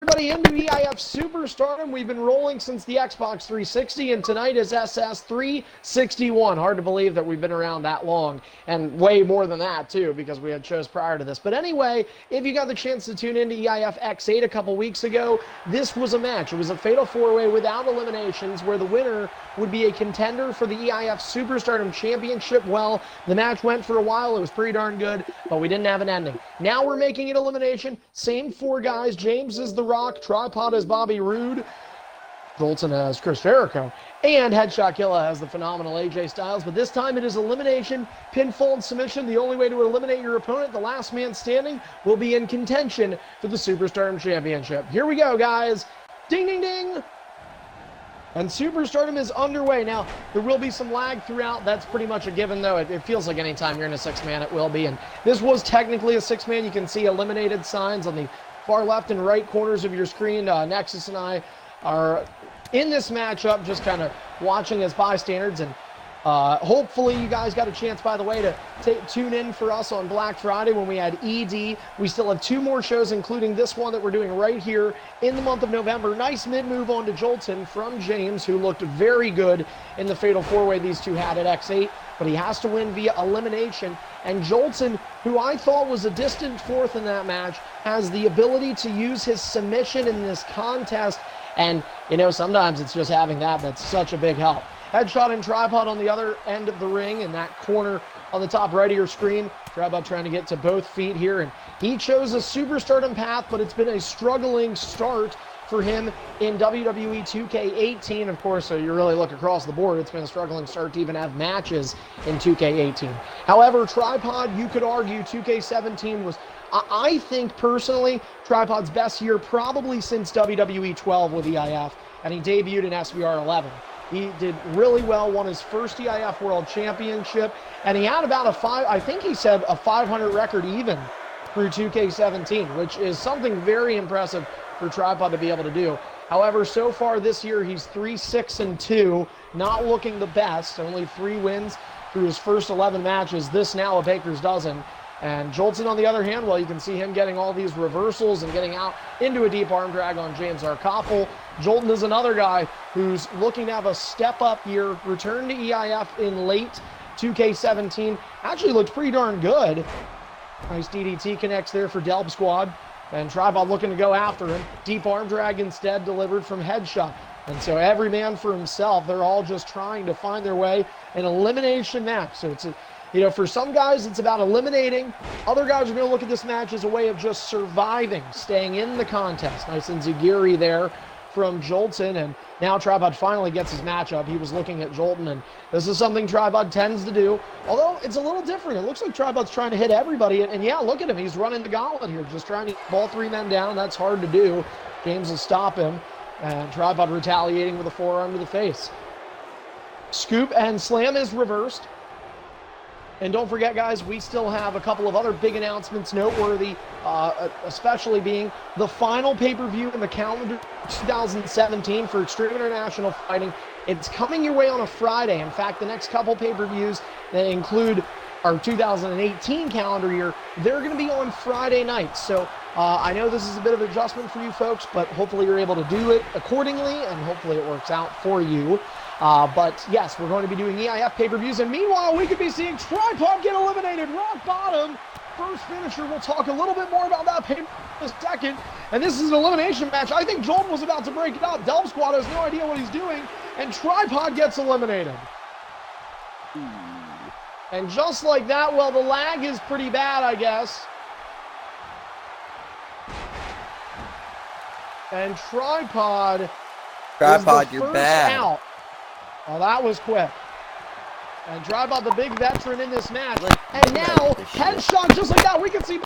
Everybody into EIF Superstardom. We've been rolling since the Xbox 360, and tonight is SS 361. Hard to believe that we've been around that long, and way more than that, too, because we had shows prior to this. But anyway, if you got the chance to tune into EIF X8 a couple weeks ago, this was a match. It was a fatal four-way without eliminations, where the winner would be a contender for the EIF Superstardom Championship. Well, the match went for a while. It was pretty darn good, but we didn't have an ending. Now we're making it elimination. Same four guys. James is The Rock, Tripod as Bobby Roode, Jolton as Chris Jericho, and Headshot Killa as the phenomenal AJ Styles. But this time it is elimination, pinfall, and submission. The only way to eliminate your opponent, the last man standing, will be in contention for the Superstardom Championship. Here we go, guys. Ding, ding, ding. And Superstardom is underway. Now, there will be some lag throughout. That's pretty much a given, though. It feels like anytime you're in a six-man, it will be. And this was technically a six-man. You can see eliminated signs on the far left and right corners of your screen. Nexus and I are in this matchup, just kind of watching as bystanders. And hopefully you guys got a chance, by the way, to tune in for us on Black Friday when we had ED. We still have two more shows, including this one that we're doing right here in the month of November. Nice mid-move on to Jolton from James, who looked very good in the Fatal 4-Way these two had at X8. But he has to win via elimination. And Jolton, who I thought was a distant fourth in that match, has the ability to use his submission in this contest. And, you know, sometimes it's just having that's such a big help. Headshot and Tripod on the other end of the ring in that corner on the top right of your screen. Tripod trying to get to both feet here. And he chose a Superstardom path, but it's been a struggling start for him in WWE 2K18. Of course, so you really look across the board, it's been a struggling start to even have matches in 2K18. However, Tripod, you could argue 2K17 was, I think personally, Tripod's best year probably since WWE 12 with EIF, and he debuted in SVR 11. He did really well, won his first EIF World Championship, and he had about I think he said a 500 record even through 2K17, which is something very impressive for Tripod to be able to do. However, so far this year, he's 3-6-2, not looking the best. Only 3 wins through his first 11 matches. This now a baker's dozen. And Jolton, on the other hand, well, you can see him getting all these reversals and getting out into a deep arm drag on James Arkoffel. Jolton is another guy who's looking to have a step-up year, return to EIF in late 2K17. Actually looked pretty darn good. Nice DDT connects there for Delb Squad. And Tripod looking to go after him. Deep arm drag instead delivered from Headshot. And so every man for himself. They're all just trying to find their way in elimination match. So it's for some guys, it's about eliminating. Other guys are going to look at this match as a way of just surviving, staying in the contest. Nice and Zagiri there from Jolton, and now Tripod finally gets his matchup. He was looking at Jolton, and this is something Tripod tends to do, although it's a little different. It looks like Tripod's trying to hit everybody, and yeah, look at him. He's running the gauntlet here, just trying to keep all 3 men down. That's hard to do. James will stop him, and Tripod retaliating with a forearm to the face. Scoop and slam is reversed. And don't forget, guys, we still have a couple of other big announcements noteworthy, especially being the final pay-per-view in the calendar 2017 for Extreme International Fighting. It's coming your way on a Friday. In fact, the next couple pay-per-views that include our 2018 calendar year, they're going to be on Friday nights. So I know this is a bit of an adjustment for you folks, but hopefully you're able to do it accordingly, and hopefully it works out for you. But yes, we're going to be doing EIF pay-per-views, and meanwhile, we could be seeing Tripod get eliminated. Rock bottom, first finisher. We'll talk a little bit more about that pay in a second. And this is an elimination match. I think Jolton was about to break it up. Delb Squad has no idea what he's doing, and Tripod gets eliminated. And just like that, well, the lag is pretty bad, I guess. And Tripod, you're bad. Out. Oh, that was quick. And Tripod, the big veteran in this match. And now, Headshot just like that. We can see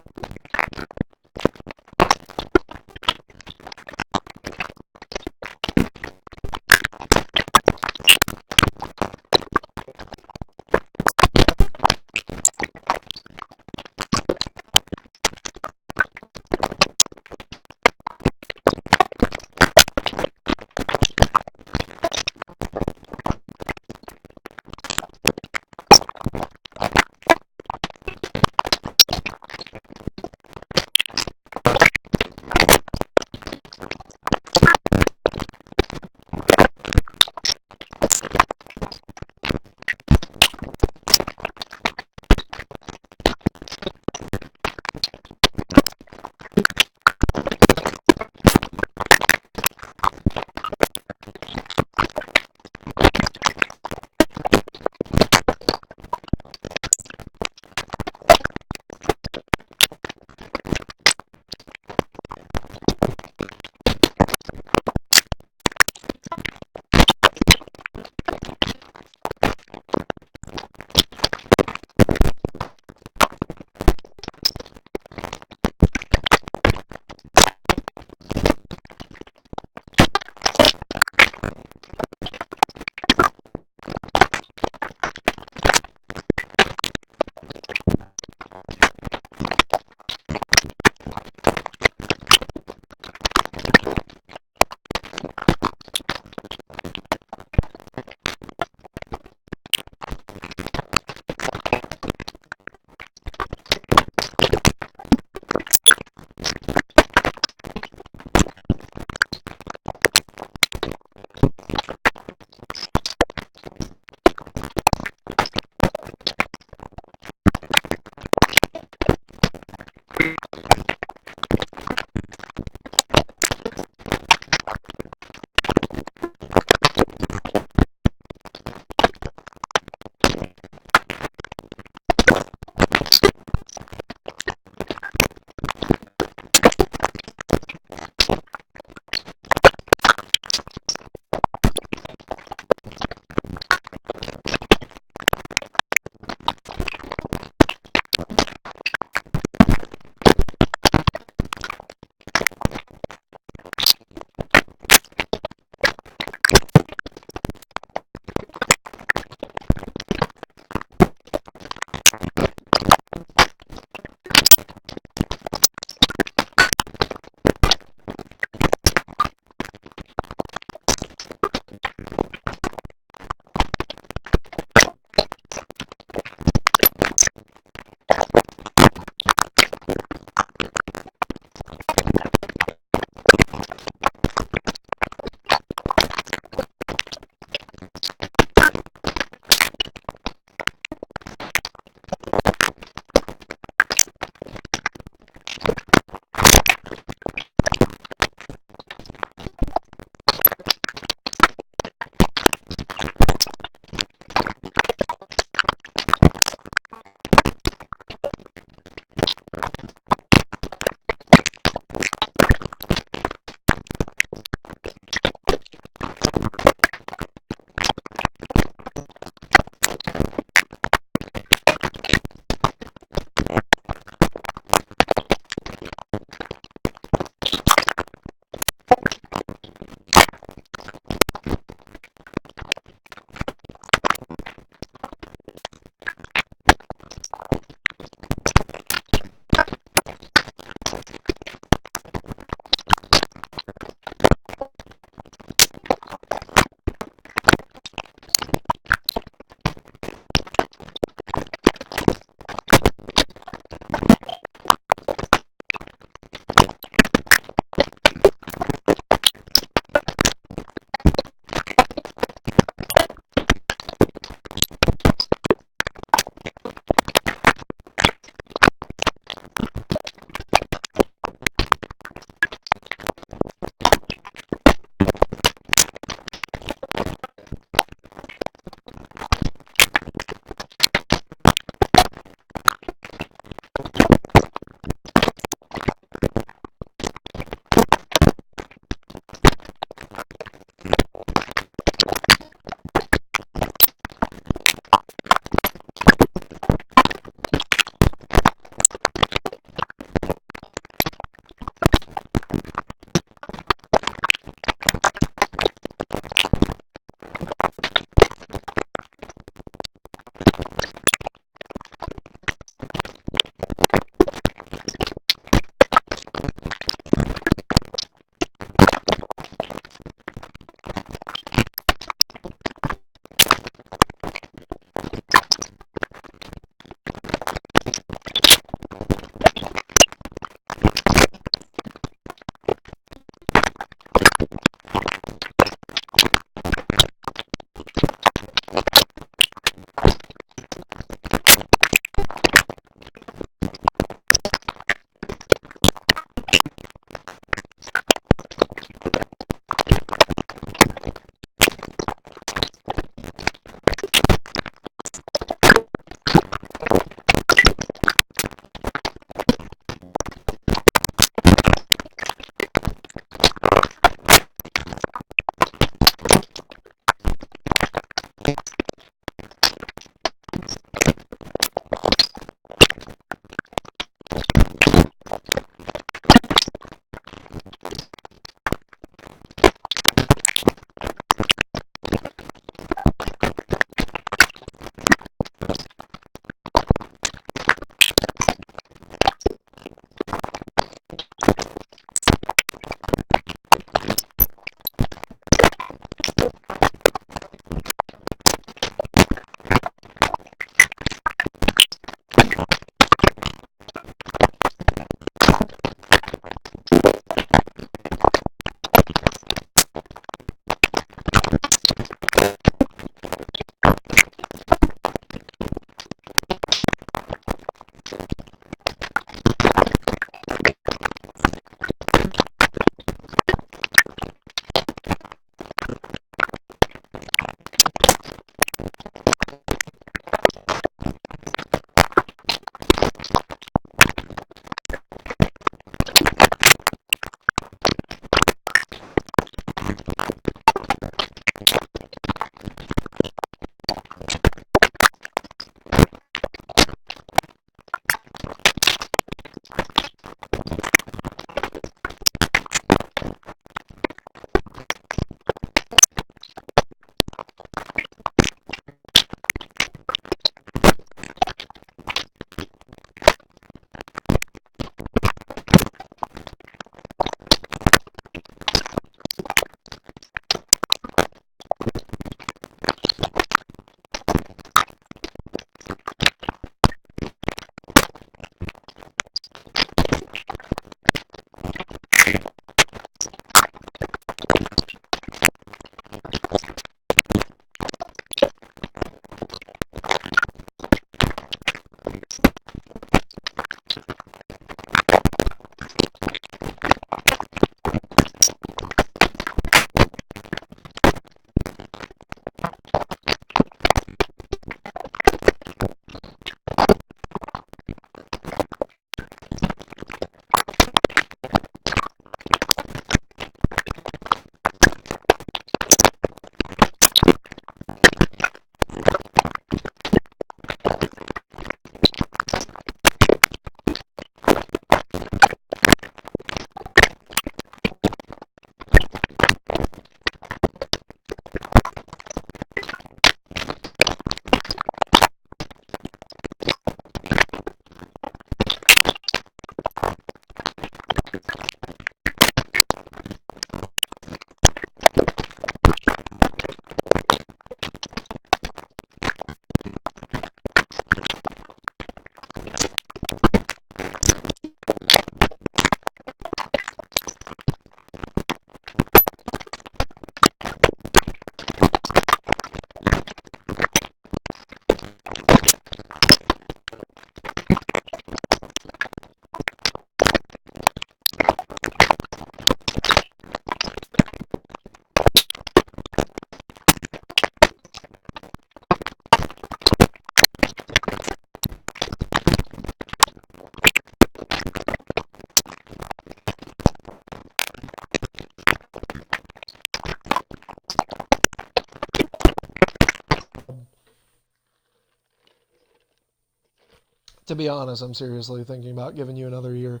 To be honest, I'm seriously thinking about giving you another year.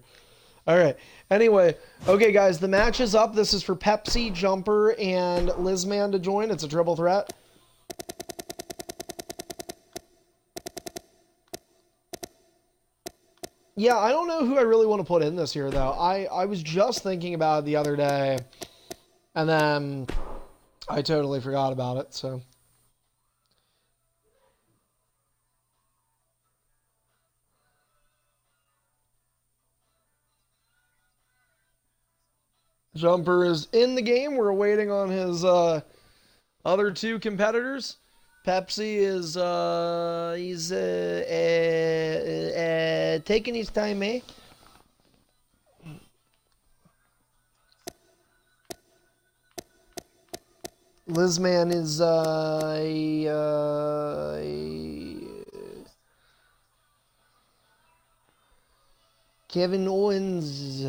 All right. Anyway, okay, guys, the match is up. This is for Pepsi, Jumper, and Lizman to join. It's a triple threat. Yeah, I don't know who I really want to put in this here, though. I was just thinking about it the other day, and then I totally forgot about it, so. Jumper is in the game. We're waiting on his other two competitors. Pepsi is he's taking his time, eh? Lizman is Kevin Owens.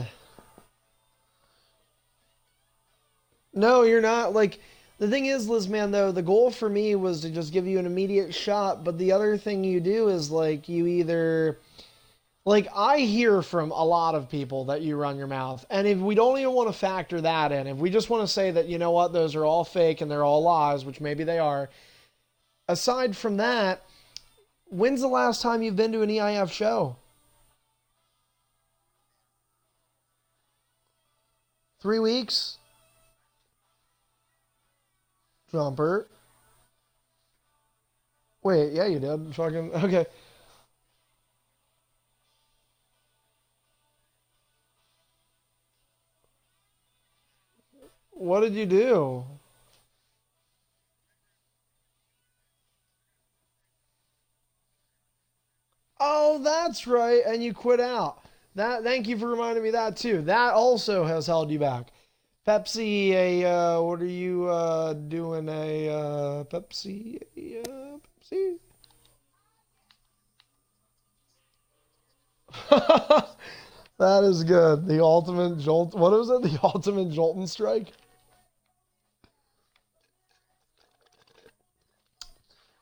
No, you're not. Like, the thing is, Lizman, though, the goal for me was to just give you an immediate shot, but the other thing you do is, like, you either... Like, I hear from a lot of people that you run your mouth, and if we don't even want to factor that in, if we just want to say that, you know what, those are all fake and they're all lies, which maybe they are, aside from that, when's the last time you've been to an EIF show? 3 weeks? Jumper. Wait, yeah, you did. Fucking, okay. What did you do? Oh, that's right, and you quit out. Thank you for reminding me of that too. That also has held you back. Pepsi, what are you doing? Pepsi, Pepsi. That is good. The ultimate jolt. What was it? The ultimate Jolton strike.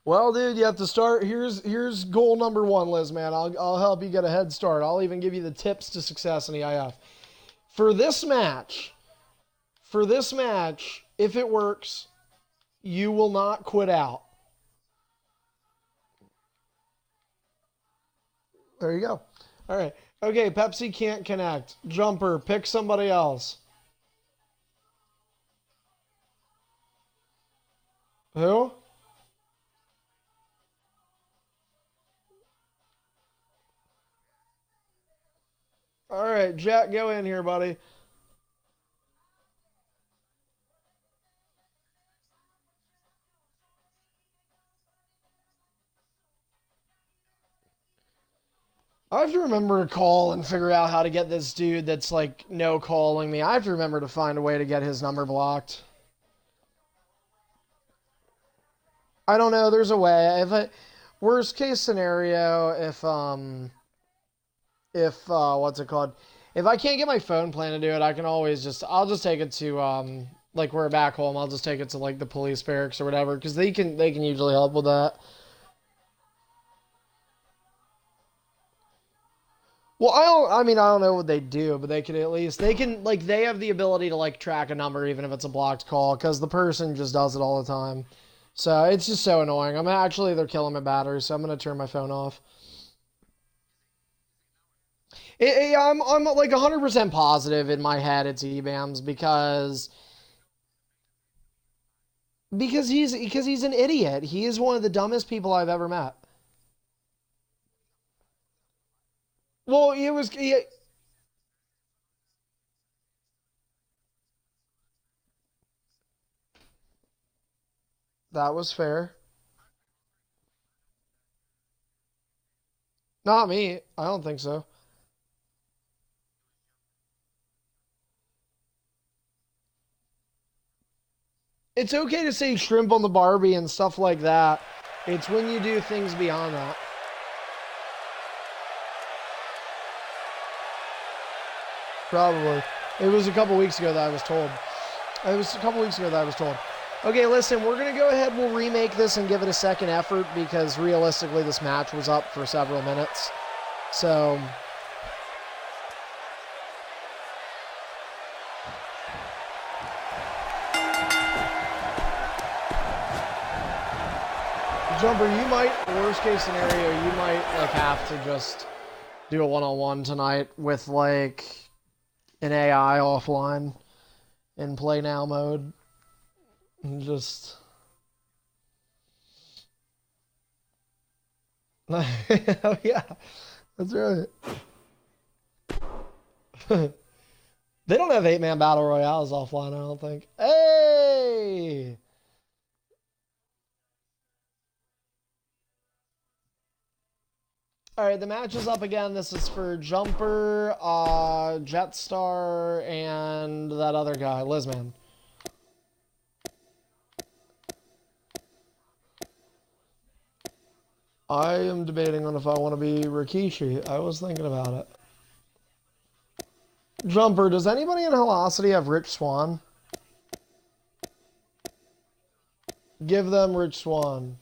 Well, dude, you have to start. Here's goal number one, Liz, man. I'll help you get a head start. I'll even give you the tips to success in EIF. For this match, if it works, you will not quit out. There you go. All right. Okay, Pepsi can't connect. Jumper, pick somebody else. Who? All right, Jack, go in here, buddy. I have to remember to call and figure out how to get this dude that's like no calling me. I have to remember to find a way to get his number blocked. I don't know. There's a way. Worst case scenario, if what's it called? If I can't get my phone plan to do it, I can always I'll just take it to like we're back home. I'll just take it to like the police barracks or whatever because they can usually help with that. Well, I don't know what they do, but they can at least, they have the ability to, like, track a number even if it's a blocked call, because the person just does it all the time. So, it's just so annoying. They're killing my battery, so I'm going to turn my phone off. I'm like 100% positive in my head it's EBAMS because he's an idiot. He is one of the dumbest people I've ever met. Well, that was fair. Not me. I don't think so. It's okay to say shrimp on the Barbie and stuff like that. It's when you do things beyond that. Probably. It was a couple weeks ago that I was told. Okay, listen, we're going to go ahead. We'll remake this and give it a second effort because realistically this match was up for several minutes. So Jumper, you might, worst case scenario, you might like have to just do a one-on-one tonight with like an AI offline in play now mode. And just oh yeah, that's right. They don't have 8-man battle royales offline, I don't think. Hey! All right, the match is up again. This is for Jumper, Jetstar, and that other guy, Lizman. I am debating on if I want to be Rikishi. I was thinking about it. Jumper, does anybody in Velocity have Rich Swann? Give them Rich Swann.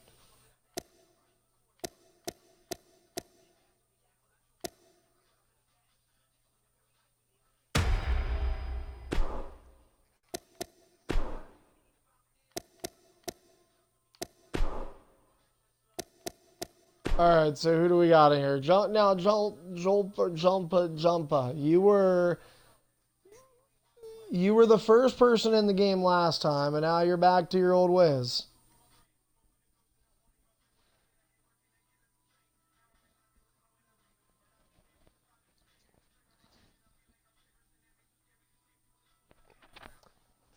All right, so who do we got in here? Jumpa. You were the first person in the game last time, and now you're back to your old ways.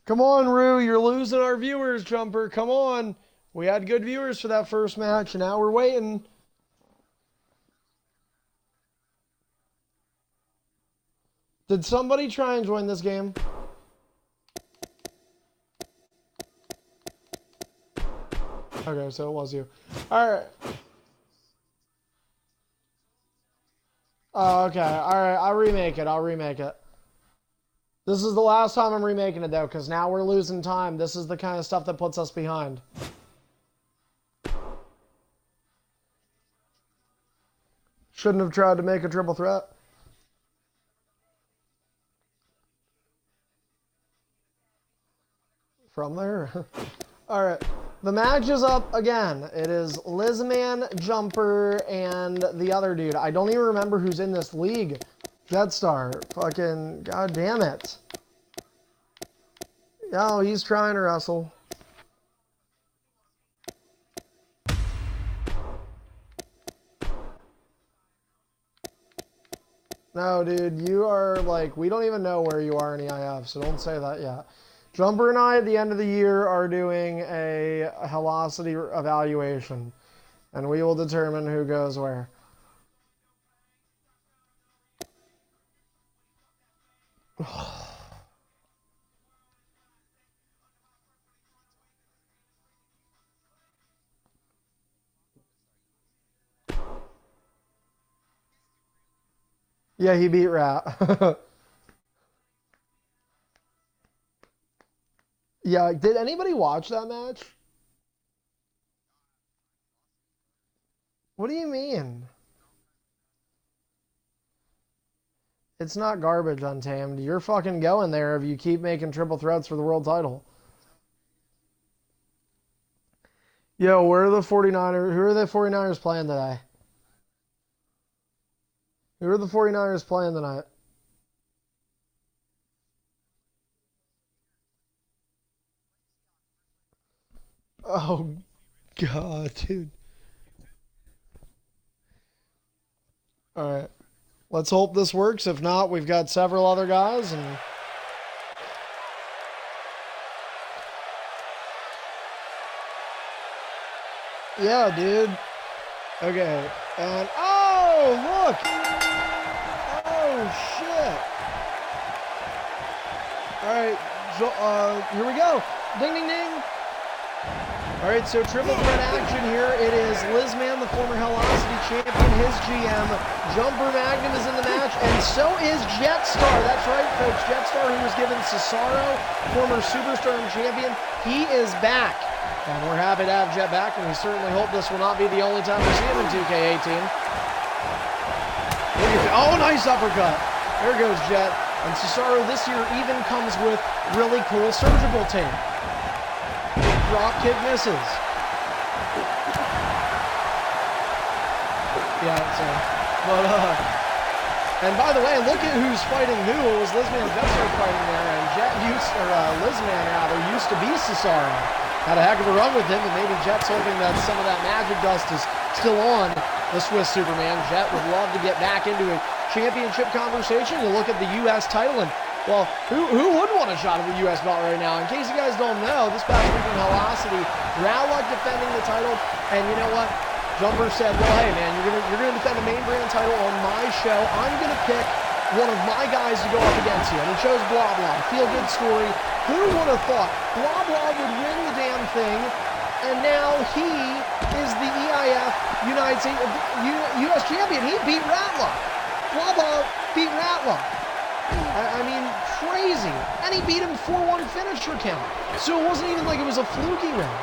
Come on, Rue, you're losing our viewers, Jumper. Come on. We had good viewers for that first match, and now we're waiting. Did somebody try and join this game? Okay, so it was you. Alright. Oh, okay. Alright, I'll remake it. This is the last time I'm remaking it, though, because now we're losing time. This is the kind of stuff that puts us behind. Shouldn't have tried to make a triple threat. From there. All right. The match is up again. It is Lizman, Jumper, and the other dude. I don't even remember who's in this league. Jetstar. Fucking god damn it. Oh, he's trying to wrestle. No, dude, you are like, we don't even know where you are in EIF, so don't say that yet. Jumper and I, at the end of the year, are doing a Velocity evaluation, and we will determine who goes where. Yeah, he beat Rat. Yeah, did anybody watch that match? What do you mean? It's not garbage, Untamed. You're fucking going there if you keep making triple threats for the world title. Yo, where are the 49ers? Who are the 49ers playing today? Who are the 49ers playing tonight? Oh, God, dude. All right. Let's hope this works. If not, we've got several other guys. And yeah, dude. Okay. And oh, look. Oh, shit. All right. Here we go. Ding, ding, ding. All right, so triple threat action here. It is Lizman, the former Velocity champion, his GM. Jumper Magnum is in the match, and so is Jetstar. That's right, folks. Jetstar, who was given Cesaro, former Superstar champion, he is back. And we're happy to have Jet back, and we certainly hope this will not be the only time we see him in 2K18. Oh, nice uppercut. There goes Jet. And Cesaro this year even comes with really cool surgical tape. Drop kick misses. Yeah, and by the way, look at who's fighting who. It was Lizman Jetstar fighting there, and Lizman rather used to be Cesaro. Had a heck of a run with him, and maybe Jet's hoping that some of that magic dust is still on the Swiss Superman. Jet would love to get back into a championship conversation. You look at the U.S. title, and well, who wouldn't want a shot at the U.S. belt right now? In case you guys don't know, this past week in Velocity, Rowlock defending the title, and you know what? Jumper said, well, hey, man, you're gonna defend the main brand title on my show. I'm going to pick one of my guys to go up against you. And he chose Blah Blah. Feel-good story. Who would have thought Blah Blah would win the damn thing, and now he is the EIF United States U.S. champion. He beat Ratlock. Blah Blah beat Ratlock. I mean, crazy. And he beat him 4-1 finisher count. So it wasn't even like it was a fluky win.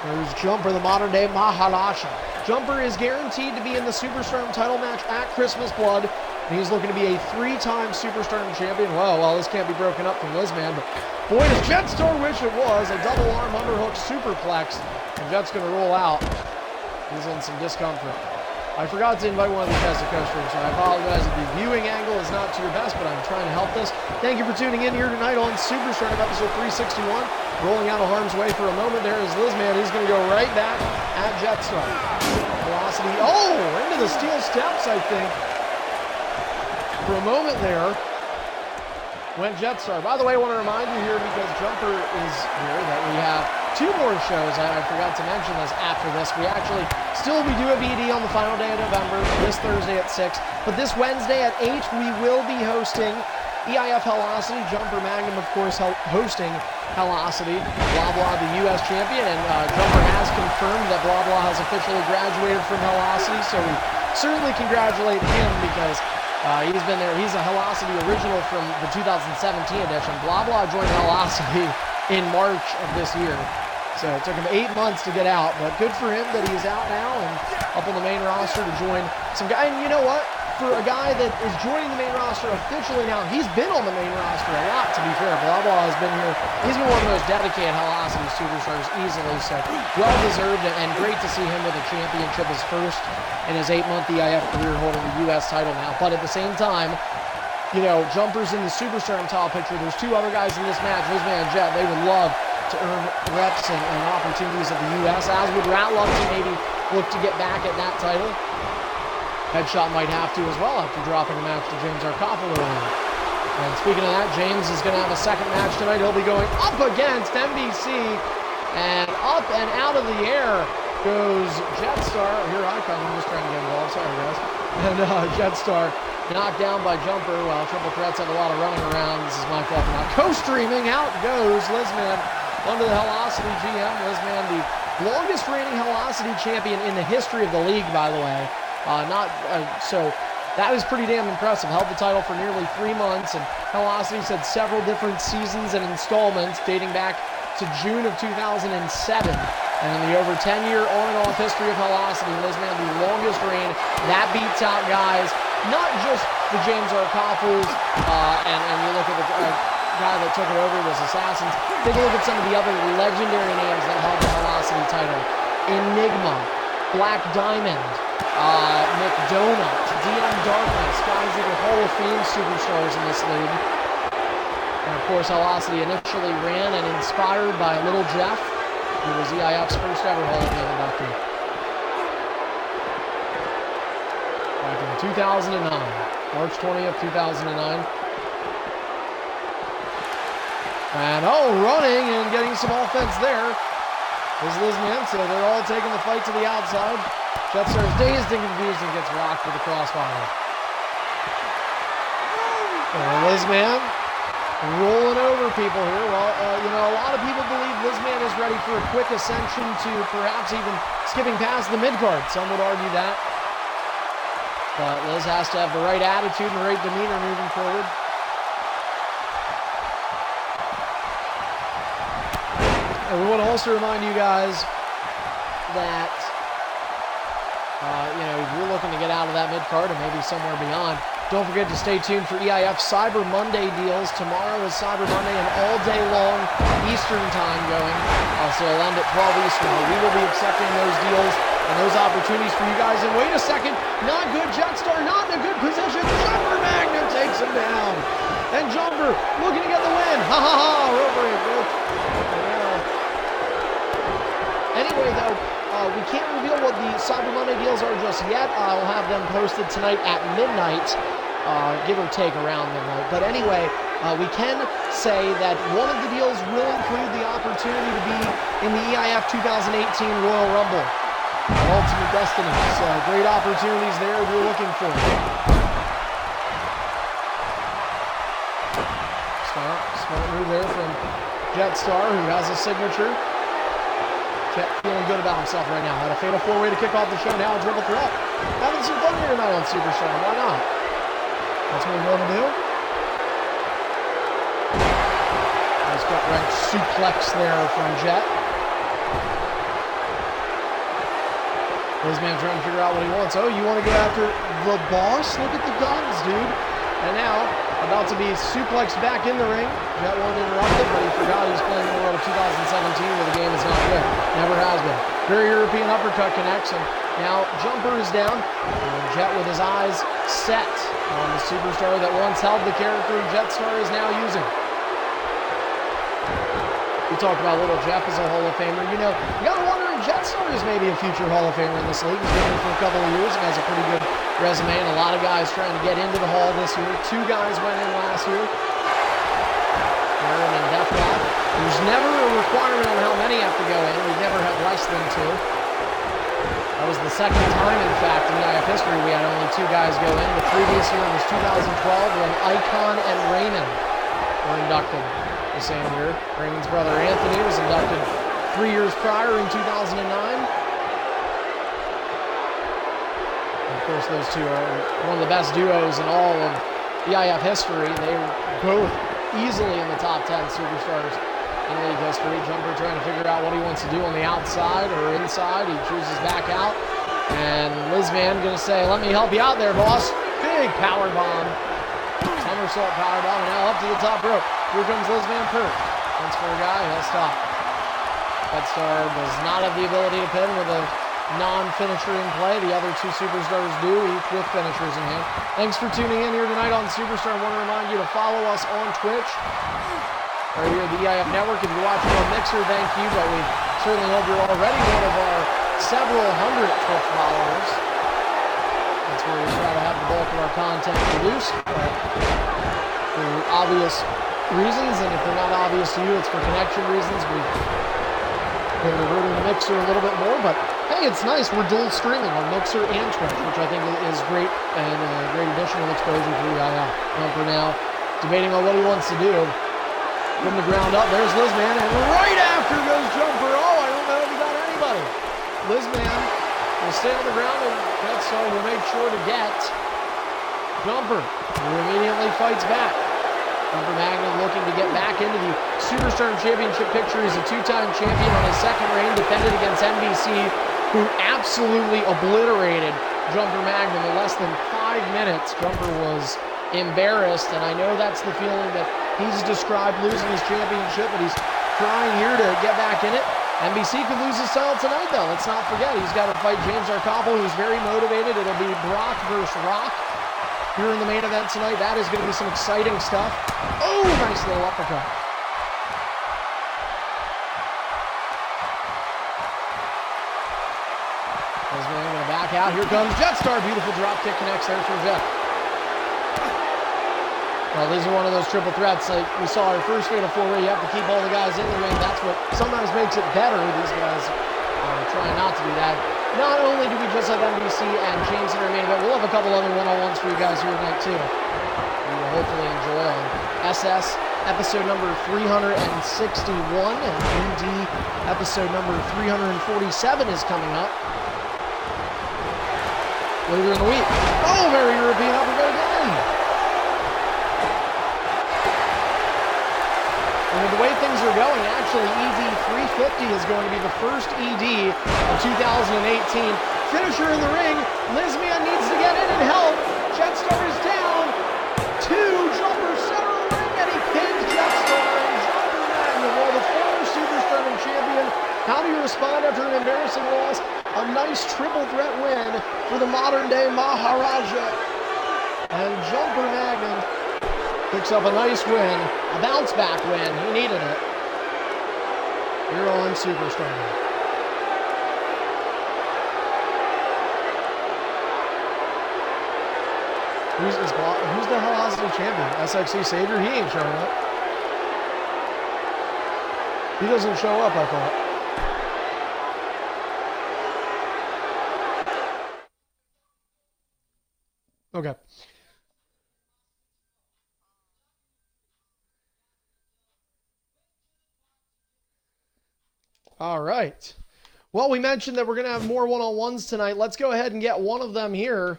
There's Jumper, the modern-day Maharaja. Jumper is guaranteed to be in the Superstardom title match at Christmas Blood, and he's looking to be a 3-time Superstardom champion. Well, this can't be broken up from Lizman, but boy, does Jetstar wish it was. A double arm underhook superplex, and Jet's going to roll out. He's in some discomfort. I forgot to invite one of the Tesla coasters, so I apologize if the viewing angle is not to your best, but I'm trying to help this. Thank you for tuning in here tonight on Superstardom episode 361. Rolling out of harm's way for a moment. There is Lizman. He's going to go right back at Jetstar. Velocity. Oh, into the steel steps, I think. For a moment there, went Jetstar. By the way, I want to remind you here, because Jumper is here, that we have 2 more shows. I forgot to mention this after this. We actually still be doing BD on the final day of November, this Thursday at 6. But this Wednesday at 8, we will be hosting EIF Velocity. Jumper Magnum, of course, hosting Velocity. Blah Blah, the U.S. champion, and Jumper has confirmed that Blah Blah has officially graduated from Velocity, so we certainly congratulate him, because he's been there. He's a Velocity original from the 2017 edition. Blah Blah joined Velocity in March of this year, so it took him 8 months to get out, but good for him that he's out now and up on the main roster to join some guy. And you know what? For a guy that is joining the main roster officially now, he's been on the main roster a lot, to be fair. Blah Blah has been here. He's been one of the most dedicated Velocity superstars easily, so well-deserved, and great to see him with a championship, his first in his 8-month EIF career, holding the U.S. title now. But at the same time, you know, Jumper's in the Superstardom title picture. There's 2 other guys in this match, Lizman and Jet. They would love to earn reps and opportunities at the U.S., as would Ratlock to maybe look to get back at that title. Headshot might have to as well after dropping a match to James Arcofalo earlier. And speaking of that, James is going to have a second match tonight. He'll be going up against MBC, and up and out of the air goes Jetstar. Here I come. I'm just trying to get involved. Sorry, guys. And Jetstar knocked down by Jumper while Triple Threats have a lot of running around. This is my fault for not co-streaming. Out goes Lizman under the Velocity GM. Lizman, the longest reigning Velocity champion in the history of the league, by the way. So that was pretty damn impressive. Held the title for nearly 3 months, and Velocity's had several different seasons and installments dating back to June of 2007. And in the over 10-year on and off history of Velocity, Lizman, the longest reign. That beats out guys, not just the James Arcofos, and you look at the guy that took it over was Assassins. Take a look at some of the other legendary names that held the Velocity title. Enigma, Black Diamond, McDonald, DM Darkness, guys that are Hall of Fame superstars in this league. And of course, Velocity initially ran and inspired by Little Jeff, who was EIF's first ever Hall of Fame inductee. Back in 2009, March 20th, 2009. And running and getting some offense there is Lizman, so they're all taking the fight to the outside. Jetstar's dazed and confused and gets rocked with the crossfire. And Lizman rolling over people here. Well, a lot of people believe Lizman is ready for a quick ascension to perhaps even skipping past the mid-card. Some would argue that. But Liz has to have the right attitude and the right demeanor moving forward. And we want to also remind you guys that if you're looking to get out of that mid-card and maybe somewhere beyond, don't forget to stay tuned for EIF Cyber Monday deals. Tomorrow is Cyber Monday and all day long Eastern time going. So it'll end at 12 Eastern. We will be accepting those deals and those opportunities for you guys. And wait a second, not good Jetstar, not in a good position. Jumper Magnum takes him down. And Jumper looking to get the win. Ha ha ha, road break. Anyway, though, we can't reveal what the Cyber Monday deals are just yet. I'll have them posted tonight at midnight, give or take around midnight. But anyway, we can say that one of the deals will include the opportunity to be in the EIF 2018 Royal Rumble. Ultimate Destiny. So great opportunities there if you're looking for it. Smart move there from Jetstar, who has a signature. Jet feeling good about himself right now. Had a fatal four-way to kick off the show. Now a triple threat. Having some fun here tonight on Superstar. Why not? That's what we want to do. Nice gut wrench suplex there from Jet. Lizman trying to figure out what he wants. Oh, you want to go after the boss? Look at the guns, dude. And now, about to be suplexed back in the ring. Jet wanted to interrupt it, but he forgot he was playing in the world of 2017 where the game is not good. Never has been. Very European uppercut connects, and now Jumper is down. And Jet with his eyes set on the superstar that once held the character Jetstar is now using. We talked about Little Jeff as a Hall of Famer. You gotta wonder if Jetstar is maybe a future Hall of Famer in this league. He's been here for a couple of years and has a pretty good resume, and a lot of guys trying to get into the Hall this year. 2 guys went in last year. Aaron and Deathlock. There's never a requirement on how many have to go in. We've never had less than 2. That was the second time, in fact, in EIF history we had only 2 guys go in. The previous year was 2012 when Icon and Raymond were inducted the same year. Raymond's brother Anthony was inducted 3 years prior in 2009. Of course, those two are one of the best duos in all of EIF history. They were both easily in the top 10 superstars in league history. Jumper trying to figure out what he wants to do on the outside or inside. He chooses back out. And Lizman going to say, let me help you out there, boss. Big power bomb. Somersault power bomb. And now up to the top rope. Here comes Lizman Perk. Once for a guy, he'll stop. Jetstar does not have the ability to pin with a non-finisher in play. The other 2 superstars do, each with finishers in hand. Thanks for tuning in here tonight on Superstar. I want to remind you to follow us on Twitch or here at the EIF Network. If you're watching on Mixer, thank you, but we certainly hope you're already one of our several hundred Twitch followers. That's where we try to have the bulk of our content produced, but for obvious reasons, and if they're not obvious to you, it's for connection reasons. We've been reverting to Mixer a little bit more, but hey, it's nice. We're dual streaming on Mixer and Twitch, which I think is great and a great additional exposure for EIF. Jumper now debating on what he wants to do. From the ground up, there's Lizman, and right after goes Jumper. Oh, I don't know if he got anybody. Lizman will stay on the ground, and Jetstar will make sure to get Jumper, who immediately fights back. Jumper Magnum looking to get back into the Superstar Championship picture. He's a 2-time champion on his second reign, defended against NBC, who absolutely obliterated Jumper Magnum in less than 5 minutes. Jumper was embarrassed, and I know that's the feeling that he's described losing his championship, but he's trying here to get back in it. NBC could lose his title tonight, though. Let's not forget, he's got to fight James Arcopple, who's very motivated. It'll be Brock versus Rock here in the main event tonight. That is going to be some exciting stuff. Oh, nice little uppercut. Lizman going to back out. Here comes Jetstar. Beautiful drop kick connects there from Jet. Well, these are one of those triple threats. Like we saw our first fatal four-way, you have to keep all the guys in the ring. That's what sometimes makes it better. These guys try not to do that. Not only do we just have NBC and James in our main event, we'll have a couple other one-on-ones for you guys here tonight, too. You will hopefully enjoy on SS episode number 361, and MD episode number 347 is coming up later in the week. Oh, very European uppercut again. And with the way things things are going. Actually, ED350 is going to be the first ED of 2018. Finisher in the ring. Lizmian needs to get in and help. Jetstar is down. 2 jumper center of the ring, and he pins Jetstar. And Jumper Magnum, while the former Superstardom champion, how do you respond after an embarrassing loss? A nice triple threat win for the modern day Maharaja. And Jumper Magnum picks up a nice win, a bounce back win. He needed it. Here on Superstardom. Who's the hell has the champion? SXC Savior? He ain't showing up. He doesn't show up, I thought. Okay. All right. Well, we mentioned that we're going to have more one-on-ones tonight. Let's go ahead and get one of them here.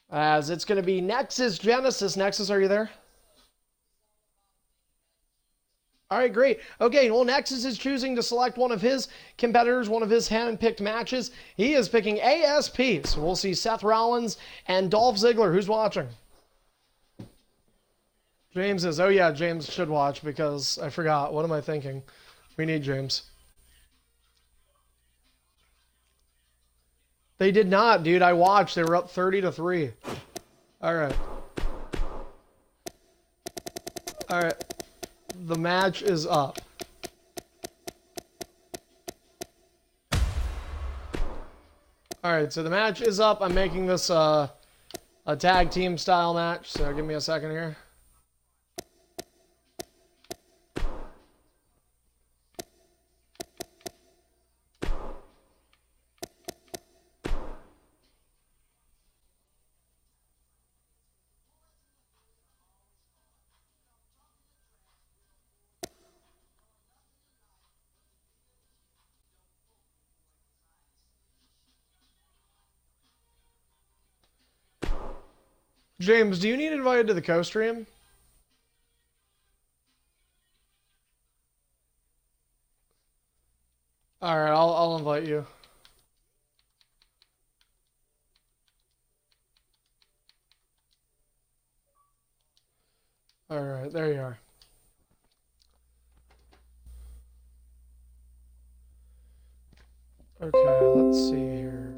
As it's going to be Nexus Genesis. Nexus, are you there? All right, great. Okay, well, Nexus is choosing to select one of his competitors, one of his hand-picked matches. He is picking ASP. So we'll see Seth Rollins and Dolph Ziggler. Who's watching? James is. Oh, yeah, James should watch because I forgot. What am I thinking? We need James. They did not, dude. I watched. They were up 30-3. All right. All right. The match is up. All right, so the match is up. I'm making this a tag team style match, so give me a second here. James, do you need invited to the co-stream? All right, I'll invite you. All right, there you are. Okay, let's see here.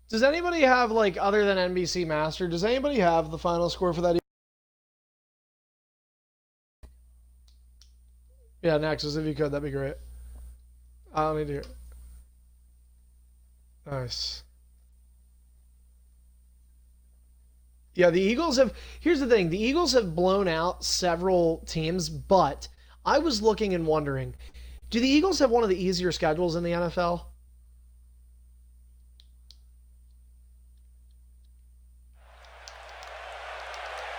Does anybody have, like, other than NBC Master, does anybody have the final score for that? Yeah, Nexus, if you could, that'd be great. I'll need to hear. Nice. Yeah, the Eagles have... Here's the thing. The Eagles have blown out several teams, but I was looking and wondering, do the Eagles have one of the easier schedules in the NFL?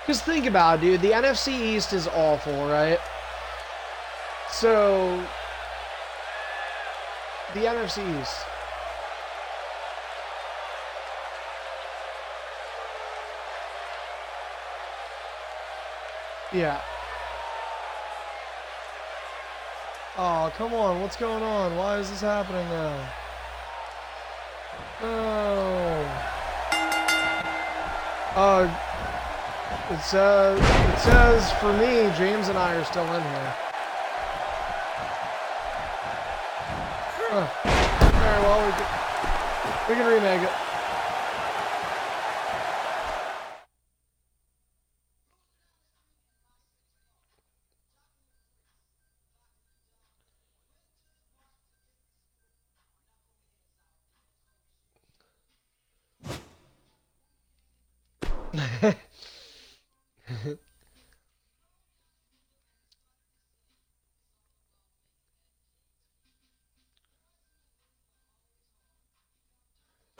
Because think about it, dude. The NFC East is awful, right? So, the NFC East. Yeah. Oh, come on. What's going on? Why is this happening now? Oh. It says for me, James and I are still in here. Alright, well, we can remake it.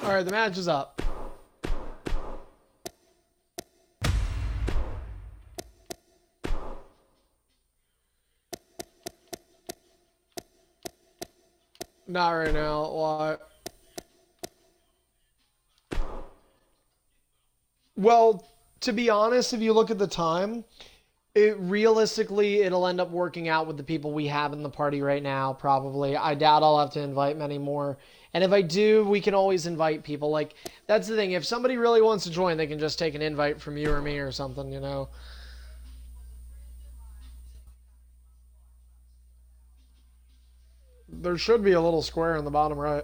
Alright, the match is up. Not right now. Why? Well, to be honest, if you look at the time, Realistically, it'll end up working out with the people we have in the party right now, probably. I doubt I'll have to invite many more. And if I do, we can always invite people. Like, that's the thing. If somebody really wants to join, they can just take an invite from you or me or something, you know? There should be a little square in the bottom right.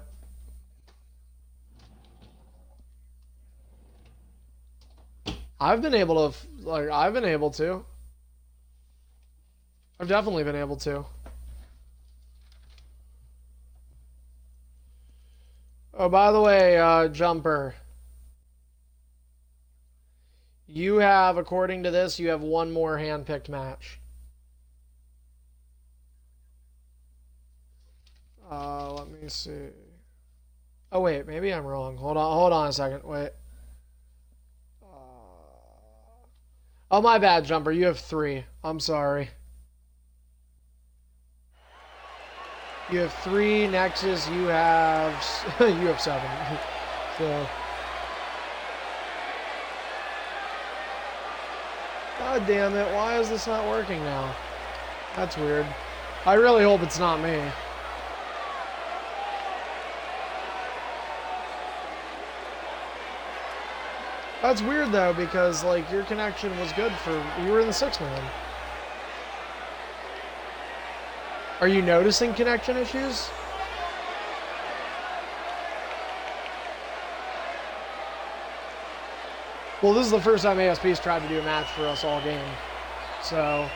I've been able to, like, I've definitely been able to. Oh, by the way, Jumper. You have, according to this, you have one more hand-picked match. Let me see. Oh, wait, maybe I'm wrong. Hold on a second. Wait. Oh, my bad, Jumper. You have 3. I'm sorry. You have 3. Nexus, you have... you have 7. So... God damn it. Why is this not working now? That's weird. I really hope it's not me. That's weird, though, because, like, your connection was good for... You were in the 6-man. Are you noticing connection issues? Well, this is the first time ASP's tried to do a match for us all game. So...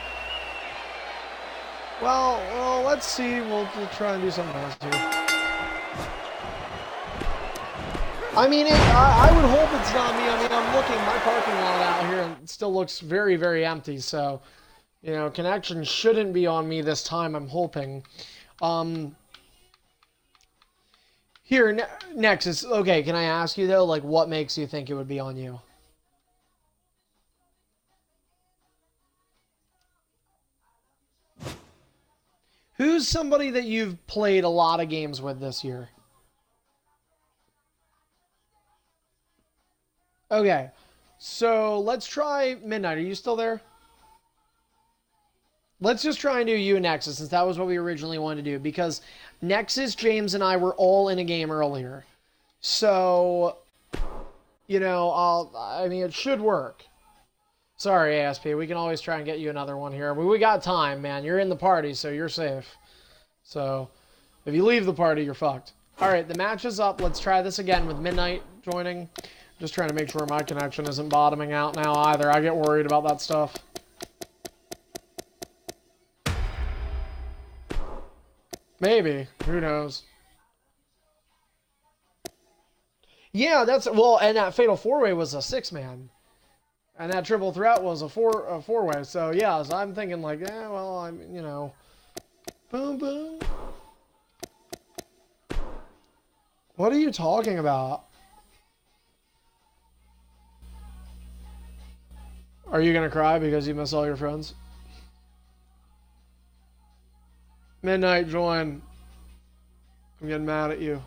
Well, let's see. We'll try and do something else here. I mean, I would hope it's not me. I mean, I'm looking, my parking lot out here, and it still looks very, very empty. So, you know, connection shouldn't be on me this time, I'm hoping. Here, Nexus, okay, can I ask you, though, like, what makes you think it would be on you? Who's somebody that you've played a lot of games with this year? Okay, so let's try Midnight. Are you still there? Let's just try and do you and Nexus, since that was what we originally wanted to do, because Nexus, James, and I were all in a game earlier. So, you know, I mean, it should work. Sorry, ASP, we can always try and get you another one here. We got time, man. You're in the party, so you're safe. So, if you leave the party, you're fucked. Alright, the match is up. Let's try this again with Midnight joining. Just trying to make sure my connection isn't bottoming out now either. I get worried about that stuff. Maybe. Who knows? Yeah, that's... Well, and that Fatal 4-Way was a 6-man. And that Triple Threat was a four-way. So, yeah, so I'm thinking like, well, I'm, you know... Boom, boom. What are you talking about? Are you gonna cry because you miss all your friends? Midnight, join. I'm getting mad at you.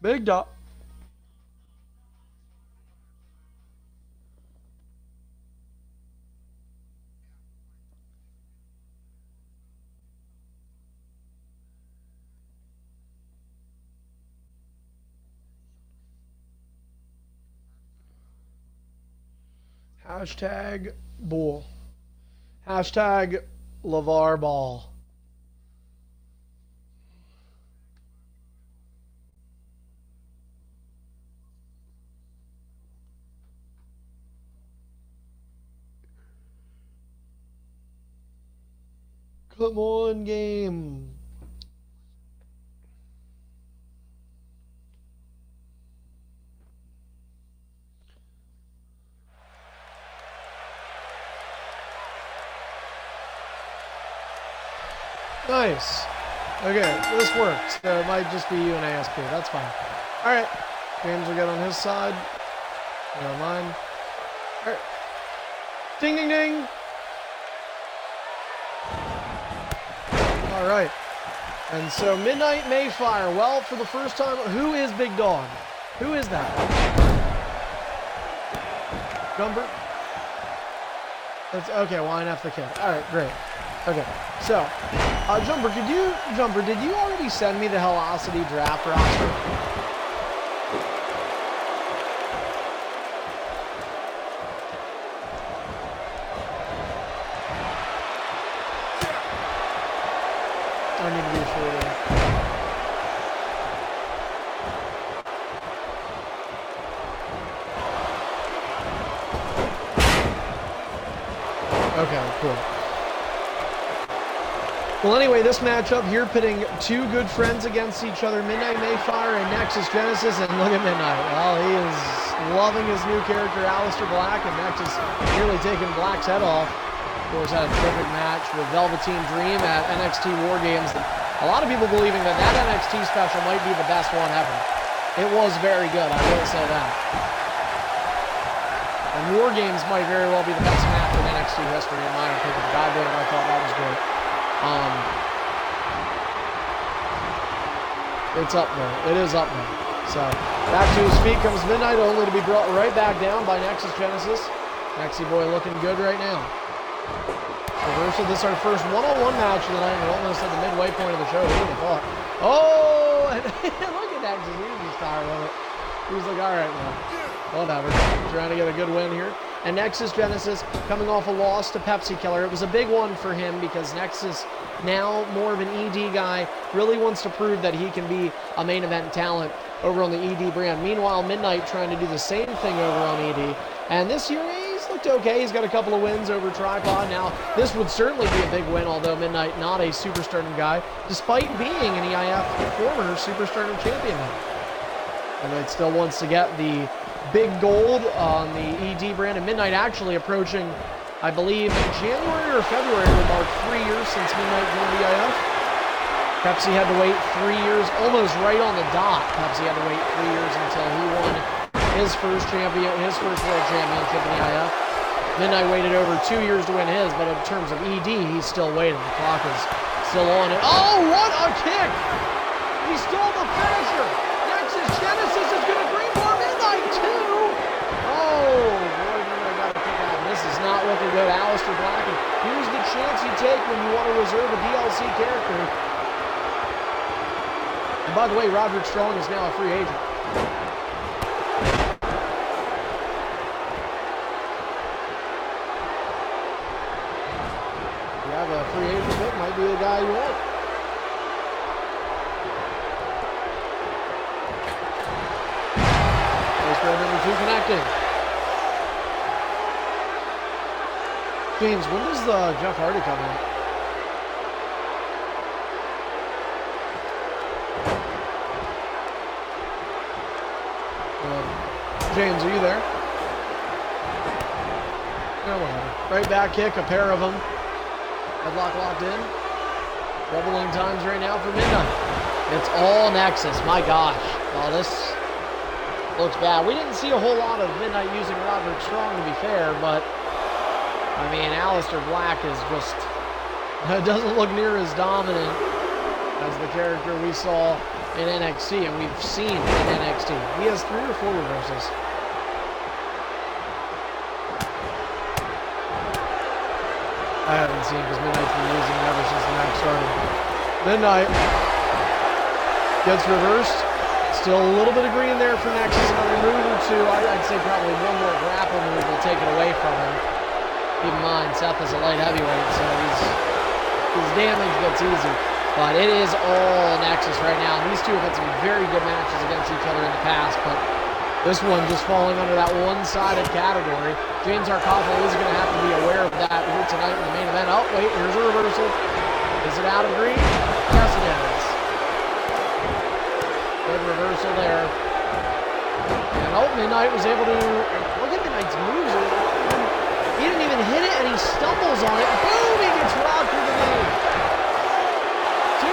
Big dot. Hashtag bull. Hashtag LeVar Ball. Come on, game. Nice. Okay, this works. So it might just be you and ASP. That's fine. Alright. James will get on his side. Get on mine. Alright. Ding, ding, ding. Alright. And so Midnight Mayfire, well, for the first time, who is Big Dog? Who is that? Jumper? That's, okay, well, I INF the kid. All right, great. Okay, so, Jumper, did you already send me the Helocity draft roster? I need to be sure. Okay, cool. Well, anyway, this matchup here pitting two good friends against each other, Midnight Mayfire and Nexus Genesis, and look at Midnight. Well, he is loving his new character, Aleister Black, and Nexus nearly taking Black's head off. Of course, had a terrific match with Velveteen Dream at NXT War Games. A lot of people believing that NXT special might be the best one ever. It was very good, I will say that. And War Games might very well be the best match in NXT history, in my opinion. God damn, I thought that was great. It's up there. It is up there. So, back to his feet comes Midnight, only to be brought right back down by Nexus Genesis. Nexy Boy looking good right now. Reversal, this is our first one-on-one match of the night. We're almost at the midway point of the show. Who would have thought? Oh, and look at that. He's just tired of it. He's like, all right, now. Whatever. Trying to get a good win here. And Nexus Genesis coming off a loss to Pepsi Killer. It was a big one for him because Nexus, now more of an ED guy, really wants to prove that he can be a main event talent over on the ED brand. Meanwhile, Midnight trying to do the same thing over on ED. And this year, he's looked okay. He's got a couple of wins over Tripod. Now, this would certainly be a big win, although Midnight not a Superstardom guy, despite being an EIF former Superstardom champion. Midnight still wants to get the big gold on the ED brand, and Midnight actually approaching, I believe, January or February would mark 3 years since Midnight joined the EIF. Pepsi had to wait 3 years, almost right on the dot. Pepsi had to wait 3 years until he won his first world championship in the EIF. Midnight waited over 2 years to win his, but in terms of ED, he's still waiting. The clock is still on it. Oh, what a kick! He stole the finisher! Nexus Genesis is going to bring more Midnight, too! Oh, boy, Midnight got a kick out. This is not looking good. Aleister Black, and here's the chance you take when you want to reserve a DLC character. And by the way, Roderick Strong is now a free agent. A free agent pick might be the guy you want. Number 2 connecting. James, when does Jeff Hardy come in? James, are you there? No, whatever. Right back kick, a pair of them. Headlock locked in. Doubling times right now for Midnight. It's all Nexus. My gosh. Oh, this looks bad. We didn't see a whole lot of Midnight using Roderick Strong, to be fair, but I mean, Aleister Black is just, it doesn't look near as dominant as the character we saw in NXT and we've seen in NXT. He has 3 or 4 reversals. I haven't seen because Midnight's been using it ever since the match started. Midnight gets reversed. Still a little bit of green there for Nexus. Another move or two. I'd say probably one more grapple move will take it away from him. Keep in mind, Seth is a light heavyweight, so his damage gets easy. But it is all Nexus right now. These two have had some very good matches against each other in the past, but this one just falling under that one-sided category. James Arcofo is going to have to be aware of that here tonight in the main event. Oh, wait, here's a reversal. Is it out of green? Yes, it is. Good reversal there. And oh, Midnight was able to, look at Midnight's moves. He didn't even hit it, and he stumbles on it. Boom, he gets robbed through the knee.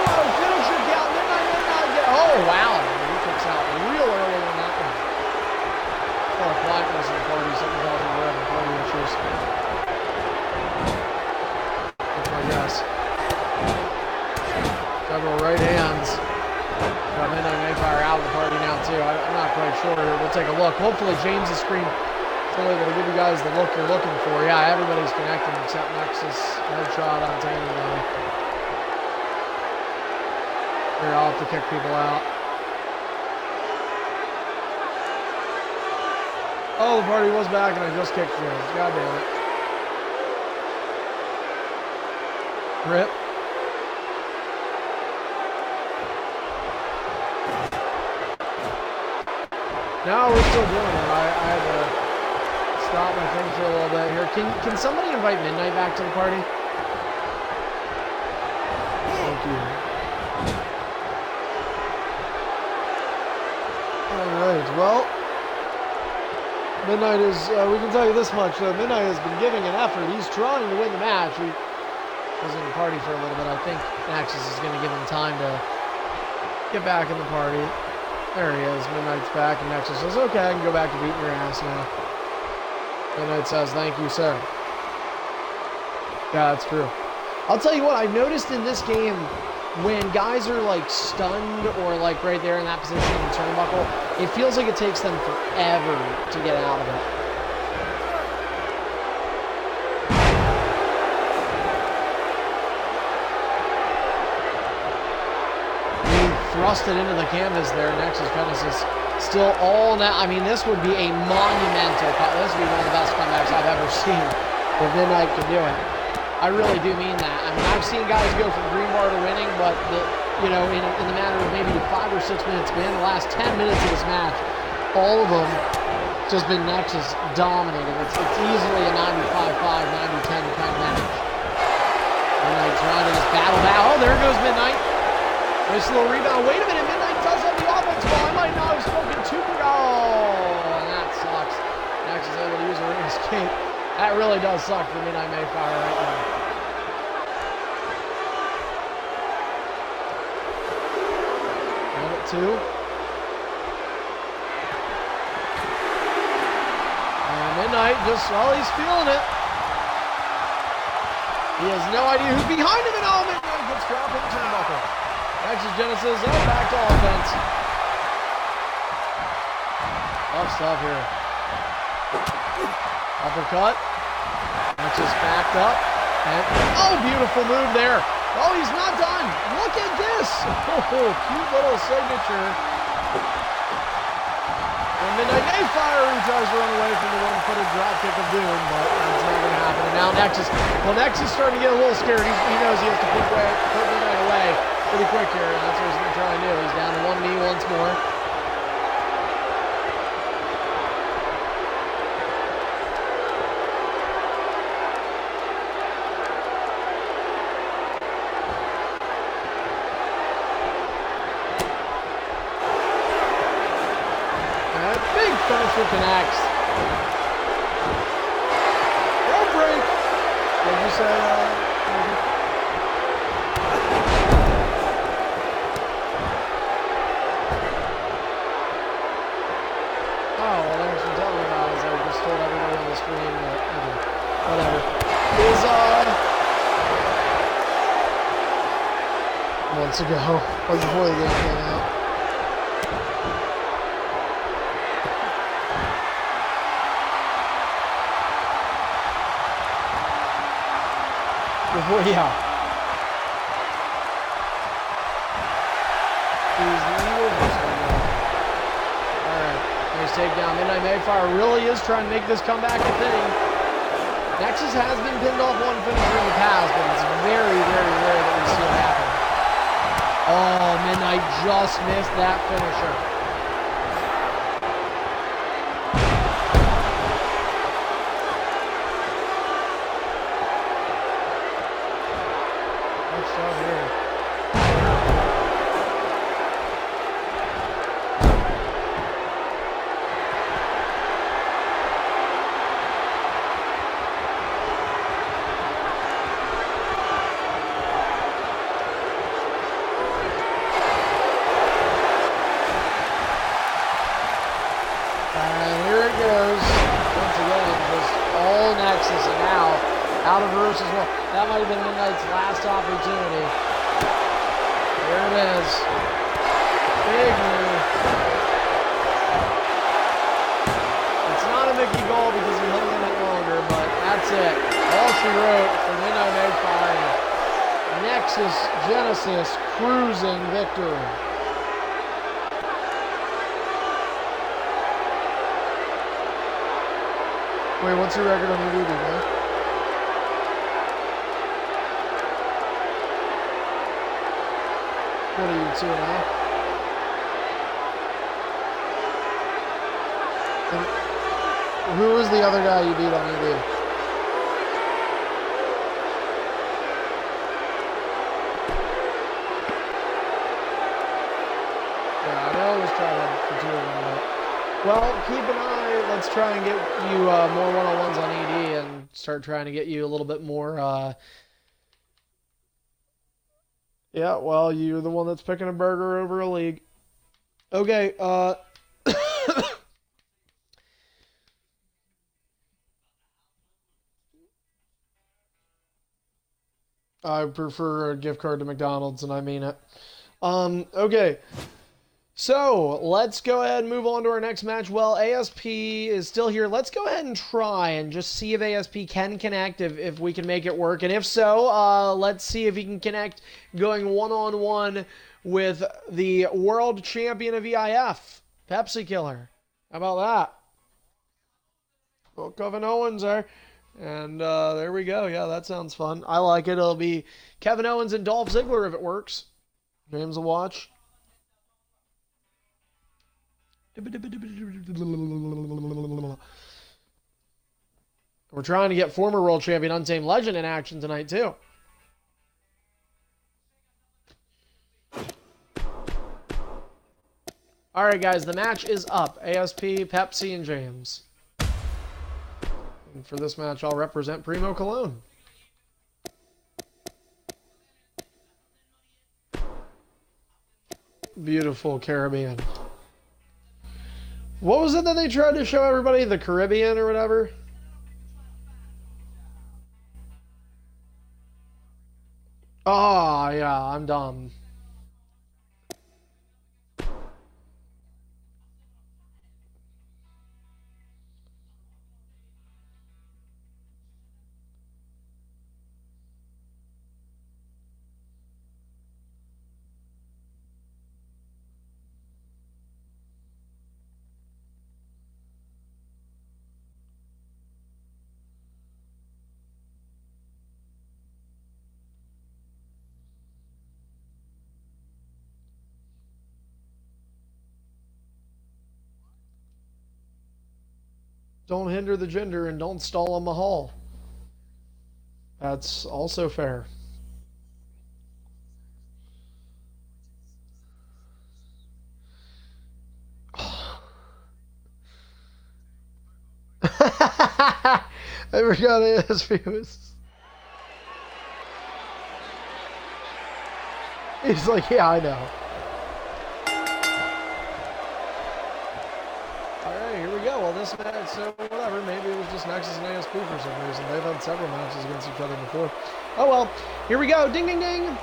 2-0 finisher count. Midnight. Oh, wow. He kicks out real early on that one. A lot of quietness in the party. Something tells me we're having party issues. That's my guess. to right hands. Got Midnight Mayfire out of the party now too. I'm not quite sure. We'll take a look. Hopefully James' screen is only going to give you guys the look you're looking for. Yeah, everybody's connecting except Nexus. Headshot on Taney though. Here, I'll have to kick people out. Oh, the party was back and I just kicked James. God damn it. Rip. No, we're still doing it. I had to stop my thing for a little bit here. Can somebody invite Midnight back to the party? Thank you. Alright, well, Midnight is, we can tell you this much, Midnight has been giving an effort. He's trying to win the match. He was in the party for a little bit. I think Nexus is going to give him time to get back in the party. There he is. Midnight's back, and Nexus says, okay, I can go back to beating your ass now. Midnight says, thank you, sir. Yeah, that's true. I'll tell you what, I noticed in this game, when guys are like stunned or like right there in that position in the turnbuckle, it feels like it takes them forever to get out of it. Thrusted into the canvas there. Nexus Pennis is still all now. I mean, this would be a monumental. This would be one of the best comebacks I've ever seen if Midnight could do it. I really do mean that. I mean, I've seen guys go from green bar to winning, but in the matter of maybe 5 or 6 minutes, man, the last 10 minutes of this match, all of them just been Nexus dominating. It's easily a 95-5, 90-10 kind of match. Midnight trying to just battle back. Oh, there goes Midnight. Nice little rebound. Wait a minute, Midnight does have the offense ball. I might not have spoken too quick. Oh, and that sucks. Nexus able to use a ring escape. That really does suck for Midnight Mayfire right now. Minute 2. And Midnight just, well, he's feeling it. He has no idea who's behind him, and oh, Midnight gets dropped in the turnbuckle. Nexus Genesis, back to offense. Tough stuff here. Uppercut. Nexus backed up. And, oh, beautiful move there. Oh, he's not done. Look at this. Oh, cute little signature. And Midnight Mayfire, who tries to run away from the one-footed dropkick of doom, but that's not going to happen. And now Nexus, well, Nexus is starting to get a little scared. He knows he has to put Midnight away pretty quick here, and that's what he's going to try and do. He's down to 1 knee once more. And a big finisher connects. Rope break. What did you say? Months ago, or before the game came out. Before, yeah. Alright, nice takedown. Midnight Mayfire really is trying to make this comeback a thing. Nexus has been pinned off one finisher in the past, but it's very, very rare that we see it happen. Oh, Midnight just missed that finisher. Good stuff here. Out of versus well. That might have been Midnight's last opportunity. There it is. Big move. It's not a Mickey goal because he hung in it longer, but that's it. All she wrote for Minnow Magpie. Nexus Genesis cruising victory. Wait, what's your record on your ED, man? What are you, 2-0? And who was the other guy you beat on ED? Yeah, I know I was trying for 2 of them, but... Well, keep an eye. Let's try and get you more one-on-ones on ED and start trying to get you a little bit more... Yeah, well, you're the one that's picking a burger over a league. Okay, I prefer a gift card to McDonald's, and I mean it. Okay. So, let's go ahead and move on to our next match. Well, ASP is still here. Let's go ahead and try and just see if ASP can connect, if we can make it work. And if so, let's see if he can connect going one-on-one with the world champion of EIF, Pepsi Killer. How about that? Well, Kevin Owens there. And there we go. Yeah, that sounds fun. I like it. It'll be Kevin Owens and Dolph Ziggler if it works. James will watch. We're trying to get former world champion Untamed Legend in action tonight, too. All right, guys, the match is up. ASP, Pepsi, and James. And for this match, I'll represent Primo Cologne. Beautiful Caribbean. What was it that they tried to show everybody? The Caribbean or whatever? Oh, yeah, I'm dumb. Don't hinder the gender and don't stall on Mahal. That's also fair. I forgot ASP was... He's like, yeah, I know. Well, this match, so whatever, maybe it was just Nexus and ASP for some reason. They've had several matches against each other before. Oh well, here we go. Ding, ding, ding.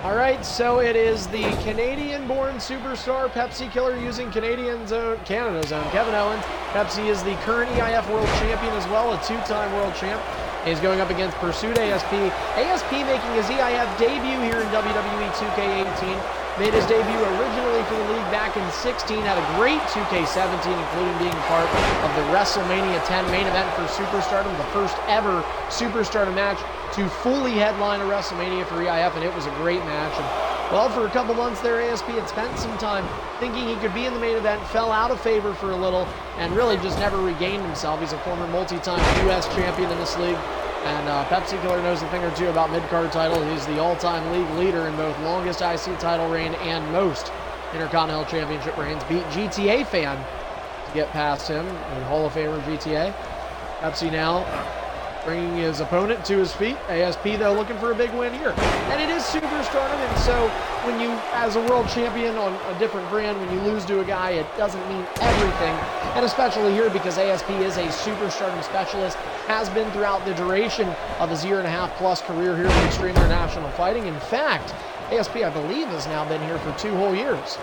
All right, so it is the Canadian-born superstar Pepsi Killer using Canada's own Kevin Owens. Pepsi is the current EIF World Champion as well, a two-time World Champ. He's going up against Pursuit ASP. ASP making his EIF debut here in WWE 2K18. Made his debut originally for the league back in 16. Had a great 2K17, including being part of the WrestleMania 10 main event for Superstardom, the first ever Superstardom match to fully headline a WrestleMania for EIF, and it was a great match. And, well, for a couple months there, ASP had spent some time thinking he could be in the main event, fell out of favor for a little, and really just never regained himself. He's a former multi-time U.S. champion in this league. And Pepsi Killer knows a thing or two about mid-card title. He's the all-time league leader in both longest IC title reign and most Intercontinental Championship reigns. Beat GTA fan to get past him, and Hall of Famer GTA. Pepsi now bringing his opponent to his feet. ASP, though, looking for a big win here. And it is Superstardom, and so when you, as a world champion on a different brand, when you lose to a guy, it doesn't mean everything. And especially here because ASP is a Superstardom specialist, has been throughout the duration of his year-and-a-half plus career here in Extreme International Fighting. In fact, ASP, I believe, has now been here for 2 whole years.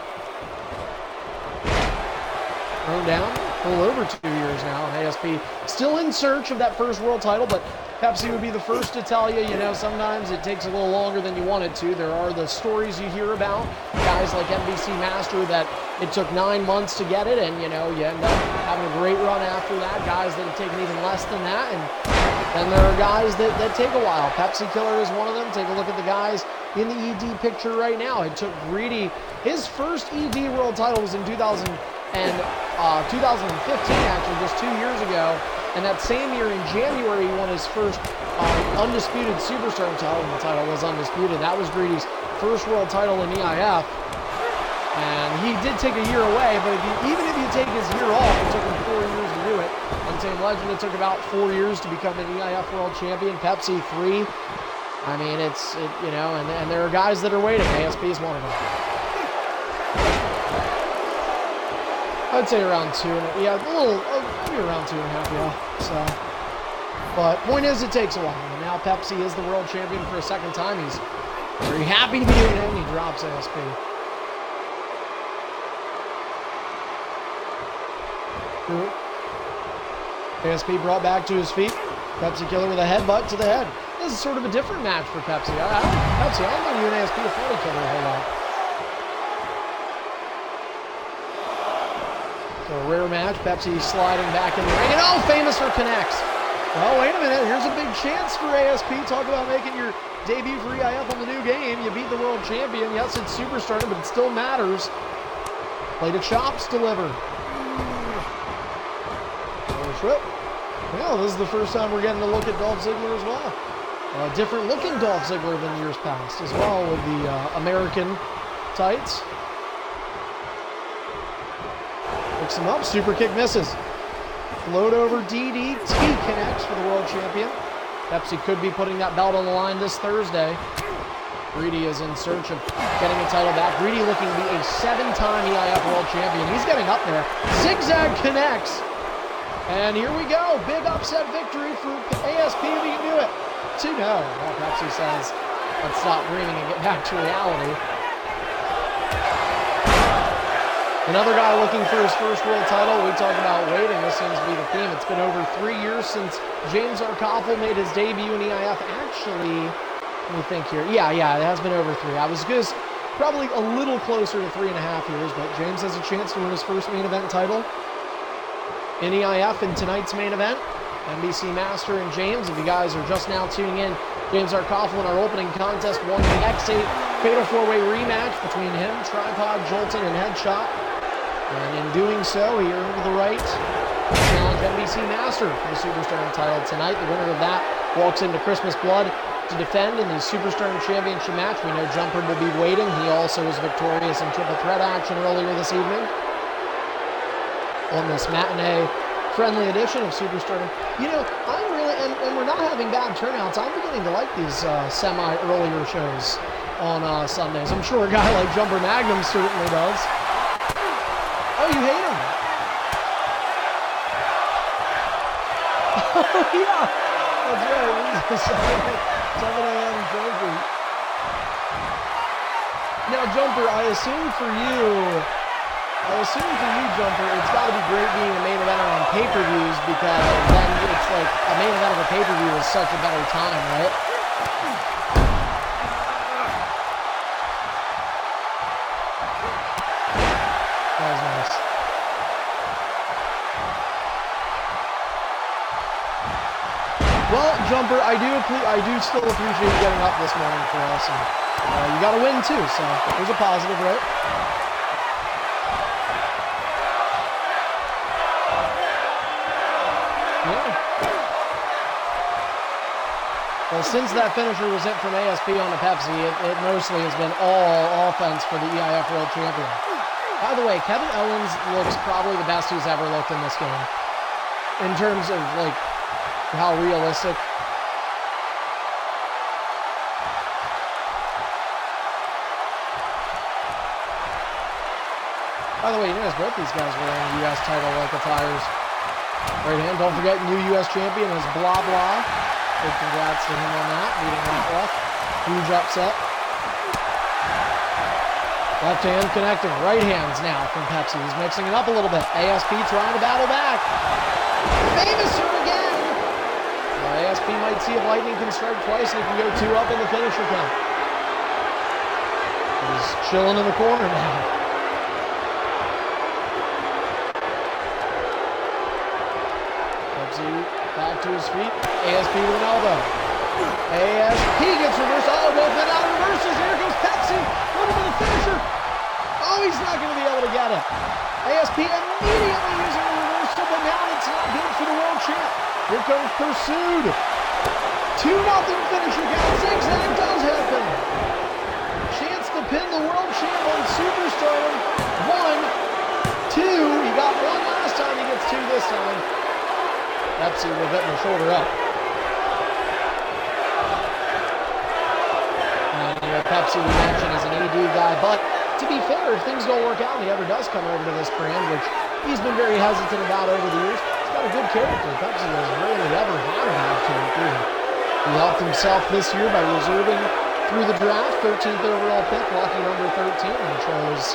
Thrown down, a little over 2 years now. And ASP still in search of that first world title, but Pepsi would be the first to tell you, sometimes it takes a little longer than you want it to. There are the stories you hear about, guys like NBC Master that it took 9 months to get it, and, you end up having a great run after that. Guys that have taken even less than that, and then there are guys that take a while. Pepsi Killer is one of them. Take a look at the guys in the ED picture right now. It took Greedy, his first ED world title was in 2015, actually, just 2 years ago. And that same year in January, he won his first undisputed Superstar title. The title was undisputed. That was Greedy's first world title in EIF. And he did take a year away, but even if you take his year off, it took him 4 years to do it. Untamed Legend, it took about 4 years to become an EIF world champion. Pepsi, 3. I mean, and there are guys that are waiting. ASP is one of them. I'd say around 2, maybe around 2.5, yeah. So, but point is, it takes a while. And now Pepsi is the world champion for a second time. He's very happy to be doing it, and he drops ASP. ASP brought back to his feet. Pepsi Killer with a headbutt to the head. This is sort of a different match for Pepsi. I don't think you and ASP have fought each other a whole lot. So a rare match. Pepsi sliding back in the ring. And Famouser connects. Well, wait a minute. Here's a big chance for ASP. Talk about making your debut for EIF on the new game. You beat the world champion. Yes, it's Superstar, but it still matters. Plate of chops delivered. Trip. Well, this is the first time we're getting to look at Dolph Ziggler as well. Different looking Dolph Ziggler than years past as well, with the American tights. Picks him up, super kick misses. Float over DDT connects for the world champion. Pepsi could be putting that belt on the line this Thursday. Greedy is in search of getting a title back. Greedy looking to be a 7-time EIF world champion. He's getting up there. Zigzag connects. And here we go. Big upset victory for ASP. We can do it. 2-0. Well, Pepsi says, let's stop dreaming and get back to reality. Another guy looking for his first world title. We talk about waiting. This seems to be the theme. It's been over 3 years since James Arkoffel made his debut in EIF. Actually, let me think here. Yeah, it has been over 3. I was just probably a little closer to 3.5 years, but James has a chance to win his first main event title in EIF in tonight's main event. NBC Master and James, if you guys are just now tuning in, James Arkoffel in our opening contest won the X8 Fatal 4-Way rematch between him, Tripod, Jolton, and Headshot. And in doing so, he earned the right to challenge NBC Master for the Superstar title tonight. The winner of that walks into Christmas Blood to defend in the Superstar Championship match. We know Jumper will be waiting. He also was victorious in triple threat action earlier this evening on this matinee friendly edition of Superstar. I'm really, and we're not having bad turnouts. I'm beginning to like these semi-earlier shows on Sundays. I'm sure a guy like Jumper Magnum certainly does. Oh, you hate him? Oh, yeah. That's right. 7 a.m. Jumper. Now, Jumper, I assume for you, Jumper, it's got to be great being a main eventer on pay-per-views, because then it's like a main event of a pay-per-view is such a better time, right? That was nice. Well, Jumper, I do still appreciate you getting up this morning for us, and you got to win too, so there's a positive, right? Well, since that finisher was hit from ASP on the Pepsi, it mostly has been all offense for the EIF World Champion. By the way, Kevin Owens looks probably the best he's ever looked in this game. In terms of, like, how realistic. By the way, you notice both these guys were wearing U.S. title-like attires. Right hand, don't forget, new U.S. champion is Blah Blah. Big congrats to him on that, beating Ratliff. Huge upset. Left hand connecting, right hands now from Pepsi. He's mixing it up a little bit. ASP trying to battle back. Famouser again. Well, ASP might see if Lightning can strike twice and he can go 2 up in the finisher count. He's chilling in the corner now. Pepsi back to his feet. ASP with an elbow. ASP gets reversed. Oh, both men out of reverses. Here goes Pepsi. Looking for the finisher. Oh, he's not going to be able to get it. ASP immediately using the reversal, but now it's not good for the world champ. Here comes Pursued. 2-0 finisher count. Zigzag does happen. Chance to pin the world champ on Superstardom. 1, 2. He got 1 last time. He gets 2 this time. Pepsi will get the shoulder up. Pepsi, we mentioned, is an AD guy, but to be fair, if things don't work out and he ever does come over to this brand, which he's been very hesitant about over the years, he's got a good character. Pepsi has rarely ever had a bad character. He helped himself this year by reserving through the draft, 13th overall pick, lucky number 13, and chose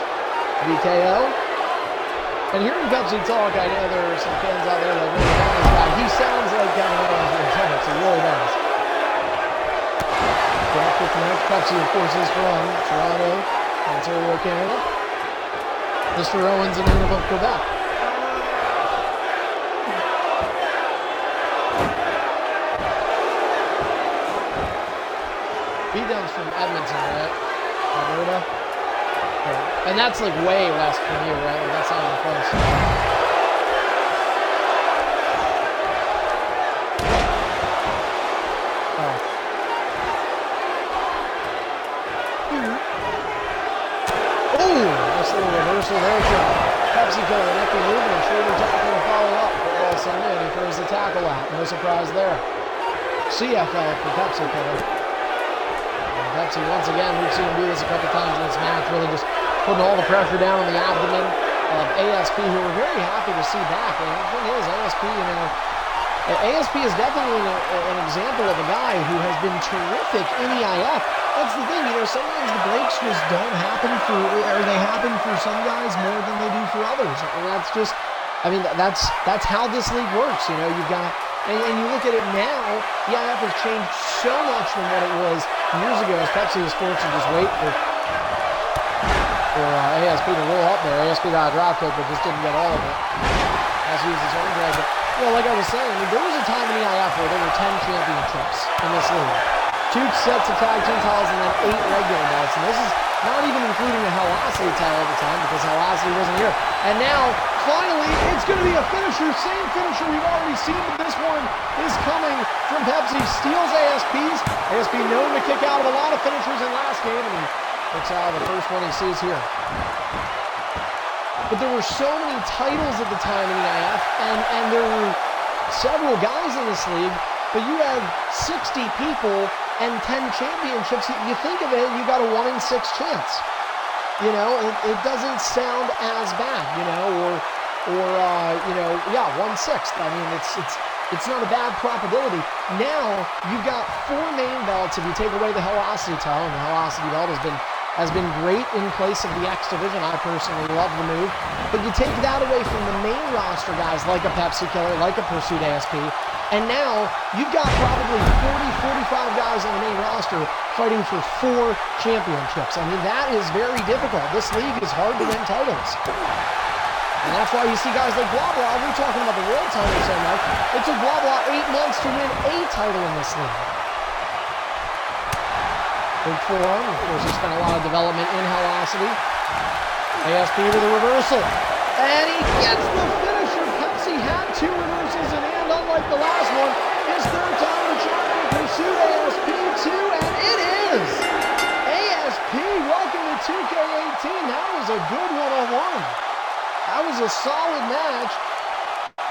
VKO. And hearing Pepsi talk, I know there are some fans out there that really like this guy. He sounds like Kevin Owens himself, he really does. Pepsi, of course, is from Toronto, Ontario, Canada. Mr. Owens, a native of Quebec. Beatdown's from Edmonton, right? Alberta? Yeah. And that's like way west from you, right? Like, that's not even close. Reversal there from Pepsi Killer, an epic move and a shoulder tackle to follow up. All Sunday, and he throws the tackle out. No surprise there. CFL for Pepsi Killer. And Pepsi, once again, we've seen him do this a couple times in this match, really just putting all the pressure down on the abdomen of ASP, who we're very happy to see back. And the thing is, ASP is definitely an example of a guy who has been terrific in EIF. That's the thing, sometimes the breaks just don't happen or they happen for some guys more than they do for others. And that's just, that's how this league works. You've got, and you look at it now, the EIF has changed so much from what it was years ago, as Pepsi is forced to just wait for ASP to roll up there. ASP got a drop kick, but just didn't get all of it. Has to use his own drag. But, like I was saying, there was a time in EIF where there were 10 championships in this league. 2 sets of tag team titles and then 8 regular belts. And this is not even including the Hellasity title at the time because Hellasity wasn't here. And now, finally, it's going to be a finisher. Same finisher we've already seen, but this one is coming from Pepsi. Steals ASP's. ASP known to kick out of a lot of finishers in last game, and he picks out the first one he sees here. But there were so many titles at the time in the EIF, and there were several guys in this league, but you have 60 people and 10 championships. You think of it, you got a 1 in 6 chance. It doesn't sound as bad, or 1/6. It's not a bad probability. Now you've got 4 main belts if you take away the Hellasity title, and the Hellasity belt has been great in place of the X Division. I personally love the move. But you take that away from the main roster guys like a Pepsi Killer, like a Pursued ASP, and now you've got probably 40, 45 guys on the main roster fighting for 4 championships. That is very difficult. This league is hard to win titles. And that's why you see guys like Blah Blah, we're talking about the world title so much. It took Blah Blah 8 months to win a title in this league. Big forearm, of course, he spent a lot of development in Hellasity. ASP with a reversal. And he gets the finisher. Pepsi had 2 reversals in hand, unlike the last one. His 3rd time to champion, Pursued ASP 2, and it is! ASP, welcome to 2K18. That was a good one-on-one. That was a solid match.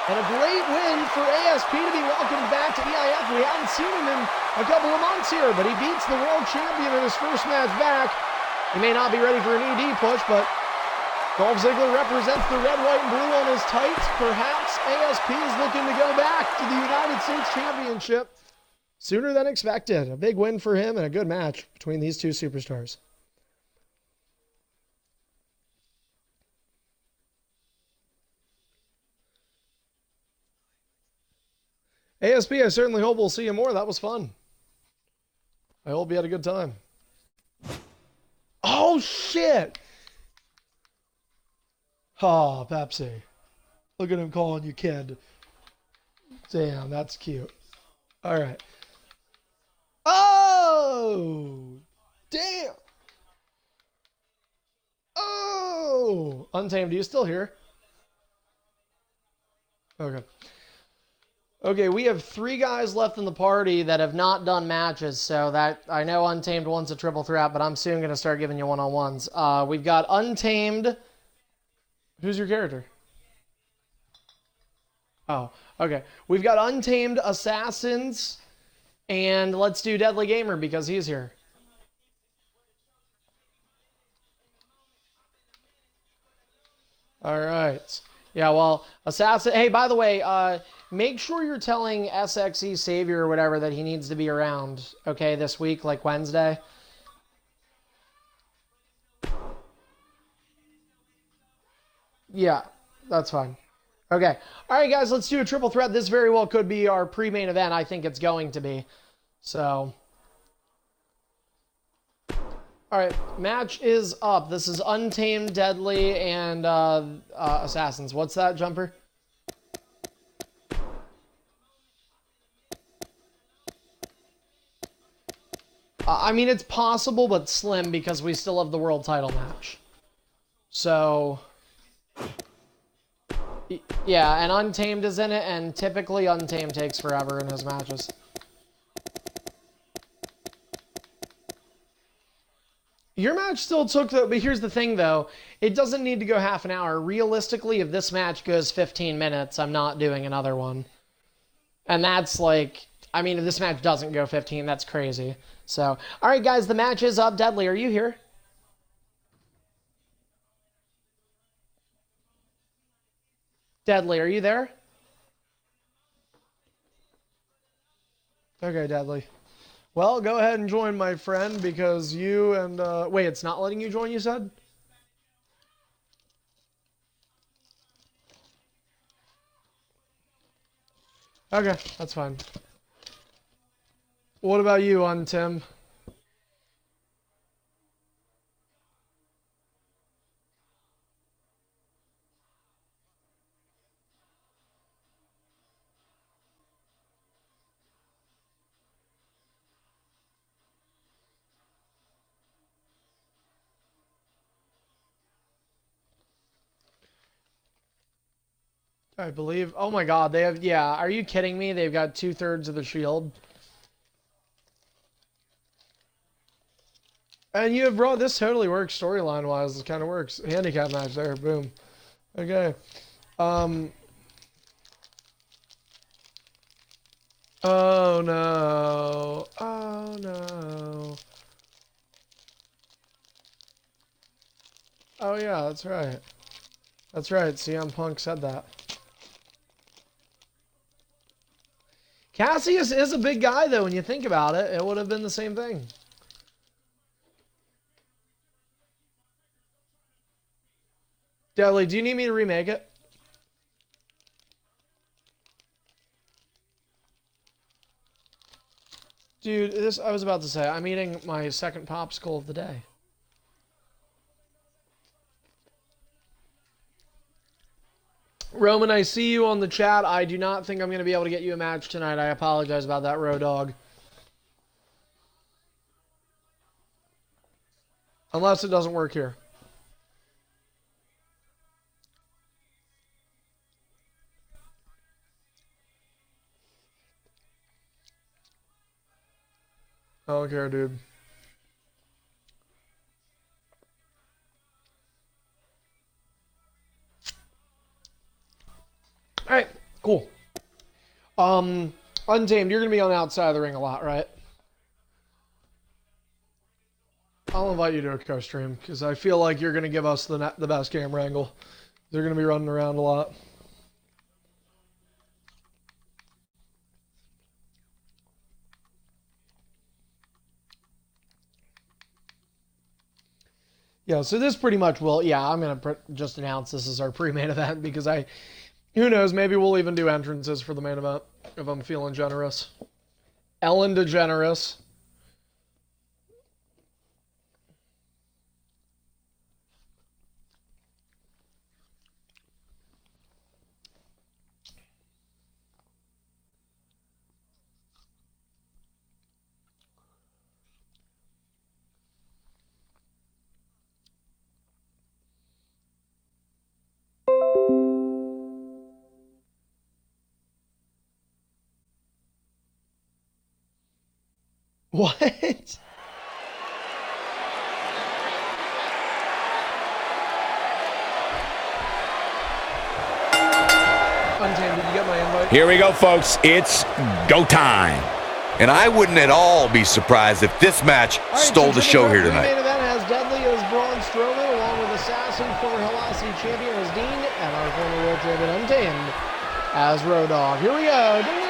And a great win for ASP to be welcomed back to EIF. We haven't seen him in a couple of months here, but he beats the world champion in his first match back. He may not be ready for an ED push, but Dolph Ziggler represents the red, white, and blue on his tights. Perhaps ASP is looking to go back to the United States Championship sooner than expected. A big win for him and a good match between these 2 superstars. ASP, I certainly hope we'll see you more. That was fun. I hope you had a good time. Oh, shit! Oh, Pepsi. Look at him calling you kid. Damn, that's cute. All right. Oh! Damn! Oh! Untamed, are you still here? Okay. Okay, we have 3 guys left in the party that have not done matches, so that I know Untamed wants a triple threat, but I'm soon going to start giving you one-on-ones. We've got Untamed. Who's your character? Oh, okay. We've got Untamed, Assassins, and let's do Deadly Gamer because he's here. All right. Yeah, well, Assassin... Hey, by the way, make sure you're telling SXE Savior or whatever that he needs to be around, okay, this week, like Wednesday. Yeah, that's fine. Okay. All right, guys, let's do a triple threat. This very well could be our pre-main event. I think it's going to be. So... All right, match is up. This is Untamed, Deadly, and Assassins. What's that, Jumper? I mean, it's possible, but slim because we still have the world title match. So, yeah, and Untamed is in it, and typically Untamed takes forever in his matches. Your match still took the... But here's the thing, though. It doesn't need to go half an hour. Realistically, if this match goes 15 minutes, I'm not doing another one. And that's like... I mean, if this match doesn't go 15, that's crazy. So, all right, guys, the match is up. Deadly, are you here? Deadly, are you there? Okay, Deadly. Well, go ahead and join, my friend, because you and... wait, it's not letting you join, you said? Okay, that's fine. What about you, Untim? I believe... Oh my god, they have... Yeah, are you kidding me? They've got 2/3 of the shield. And you have brought... This totally works storyline-wise. This kind of works. Handicap match there. Boom. Okay. Oh no. Oh no. Oh yeah, that's right. That's right. CM Punk said that. Cassius is a big guy, though, when you think about it. It would have been the same thing. Deadly, do you need me to remake it? Dude, this I was about to say, I'm eating my second popsicle of the day. Roman, I see you on the chat. I do not think I'm going to be able to get you a match tonight. I apologize about that, Road Dog. Unless it doesn't work here. I don't care, dude. Alright, cool. Untamed, you're going to be on the outside of the ring a lot, right? I'll invite you to a co-stream, because I feel like you're going to give us the best camera angle. They're going to be running around a lot. Yeah, so this pretty much will... Yeah, I'm going to just announce this as our pre-main event, because I Who knows? Maybe we'll even do entrances for the main event if I'm feeling generous. Ellen DeGeneres. What? Untamed, did you get my invite? Here we go, folks. It's go time. And I wouldn't at all be surprised if this match stole the show here tonight. The main event has Deadly as Braun Strowman, along with Assassin, former Hellassi champion as Dean, and our former world champion Untamed as Road Dogg. Here we go. Ding, ding, ding.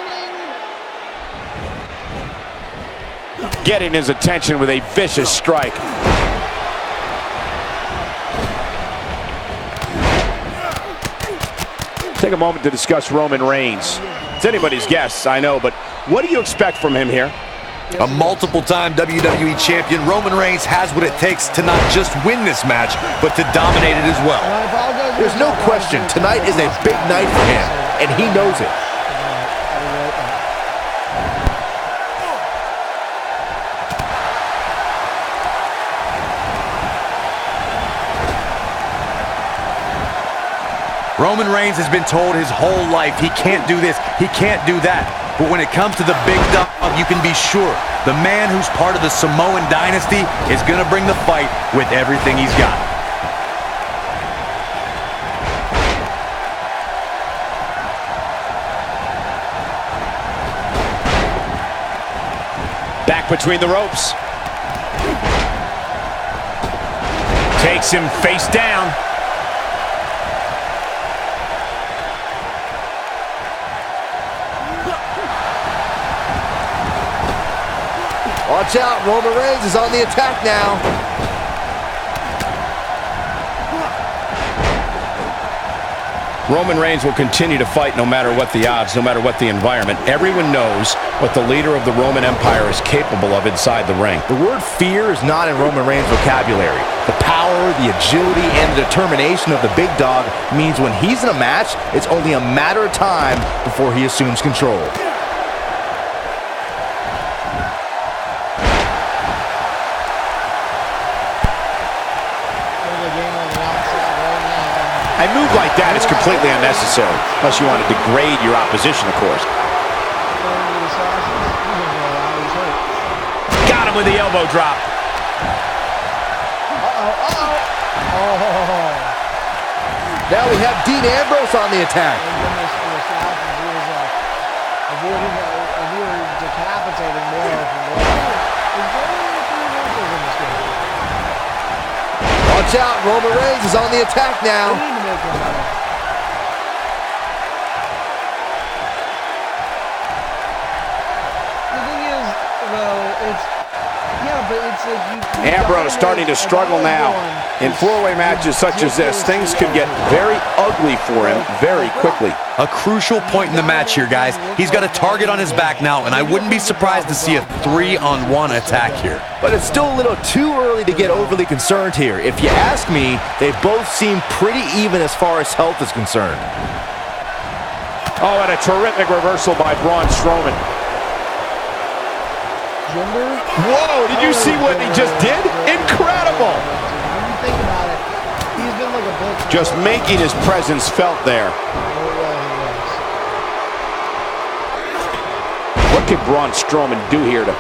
Getting his attention with a vicious strike. Take a moment to discuss Roman Reigns. It's anybody's guess, I know, but what do you expect from him here? A multiple-time WWE champion, Roman Reigns has what it takes to not just win this match, but to dominate it as well. There's no question, tonight is a big night for him, and he knows it. Roman Reigns has been told his whole life he can't do this, he can't do that. But when it comes to the big dog, you can be sure the man who's part of the Samoan dynasty is going to bring the fight with everything he's got. Back between the ropes. Takes him face down. Watch out, Roman Reigns is on the attack now. Roman Reigns will continue to fight no matter what the odds, no matter what the environment. Everyone knows what the leader of the Roman Empire is capable of inside the ring. The word fear is not in Roman Reigns' vocabulary. The power, the agility, and the determination of the big dog means when he's in a match, it's only a matter of time before he assumes control. A move like that is completely unnecessary, unless you want to degrade your opposition, of course. Got him with the elbow drop. Now we have Dean Ambrose on the attack. Watch out, Roman Reigns is on the attack now. Ambrose starting to struggle now. In four-way matches such as this, things could get very ugly for him very quickly. A crucial point in the match here, guys. He's got a target on his back now, and I wouldn't be surprised to see a 3-on-1 attack here. But it's still a little too early to get overly concerned here. If you ask me, they both seem pretty even as far as health is concerned. Oh, and a terrific reversal by Braun Strowman. Whoa, did you see what he just did? Incredible! When you think about it, he's been like a book. Just making his presence felt there. What can Braun Strowman do here to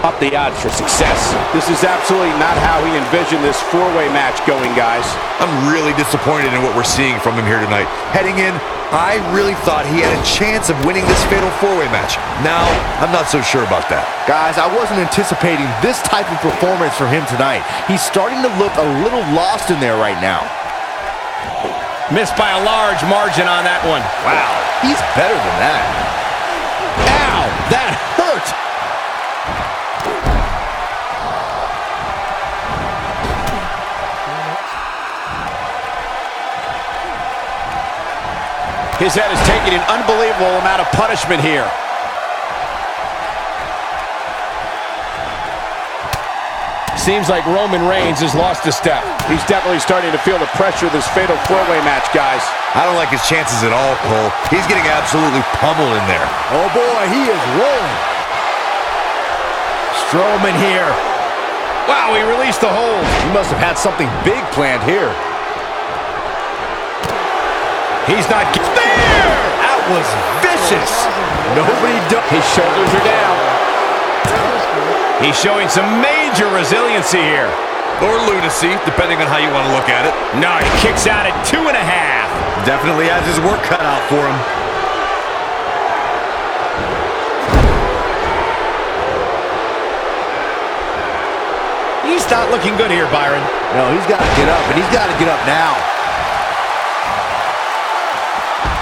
up the odds for success? This is absolutely not how he envisioned this four-way match going, guys. I'm really disappointed in what we're seeing from him here tonight. Heading in, I really thought he had a chance of winning this fatal four-way match. Now, I'm not so sure about that. Guys, I wasn't anticipating this type of performance from him tonight. He's starting to look a little lost in there right now. Missed by a large margin on that one. Wow, he's better than that. Ow, that hurt! His head is taking an unbelievable amount of punishment here. Seems like Roman Reigns has lost a step. He's definitely starting to feel the pressure of this fatal four-way match, guys. I don't like his chances at all, Cole. He's getting absolutely pummeled in there. Oh boy, he is rolling. Strowman here. Wow, he released the hold. He must have had something big planned here. He's not there. That was vicious. Nobody does. His shoulders are down. He's showing some major resiliency here. Or lunacy, depending on how you want to look at it. No, he kicks out at 2.5. Definitely has his work cut out for him. He's not looking good here, Byron. No, he's got to get up, and he's got to get up now.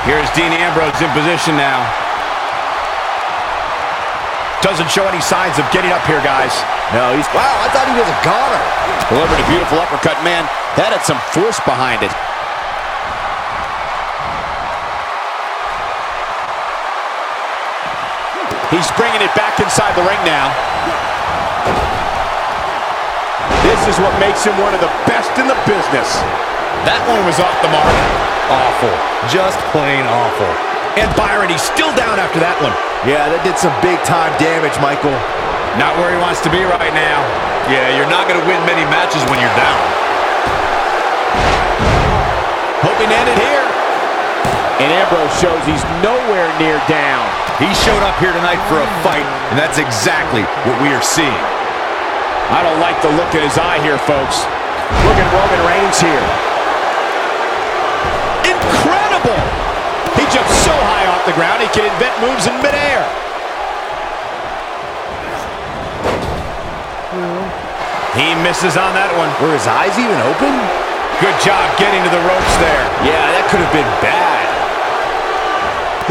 Here's Dean Ambrose in position now. Doesn't show any signs of getting up here, guys. No, wow, I thought he was a goner. Delivered a beautiful uppercut, man. That had some force behind it. He's bringing it back inside the ring now. This is what makes him one of the best in the business. That one was off the mark. Awful. Just plain awful. And Byron, he's still down after that one. Yeah, that did some big-time damage, Michael. Not where he wants to be right now. Yeah, you're not going to win many matches when you're down. Hoping to end it here. And Ambrose shows he's nowhere near down. He showed up here tonight for a fight, and that's exactly what we are seeing. I don't like the look in his eye here, folks. Look at Roman Reigns here. Incredible! He jumps so high off the ground, he can invent moves in midair. He misses on that one. Were his eyes even open? Good job getting to the ropes there. Yeah, that could have been bad.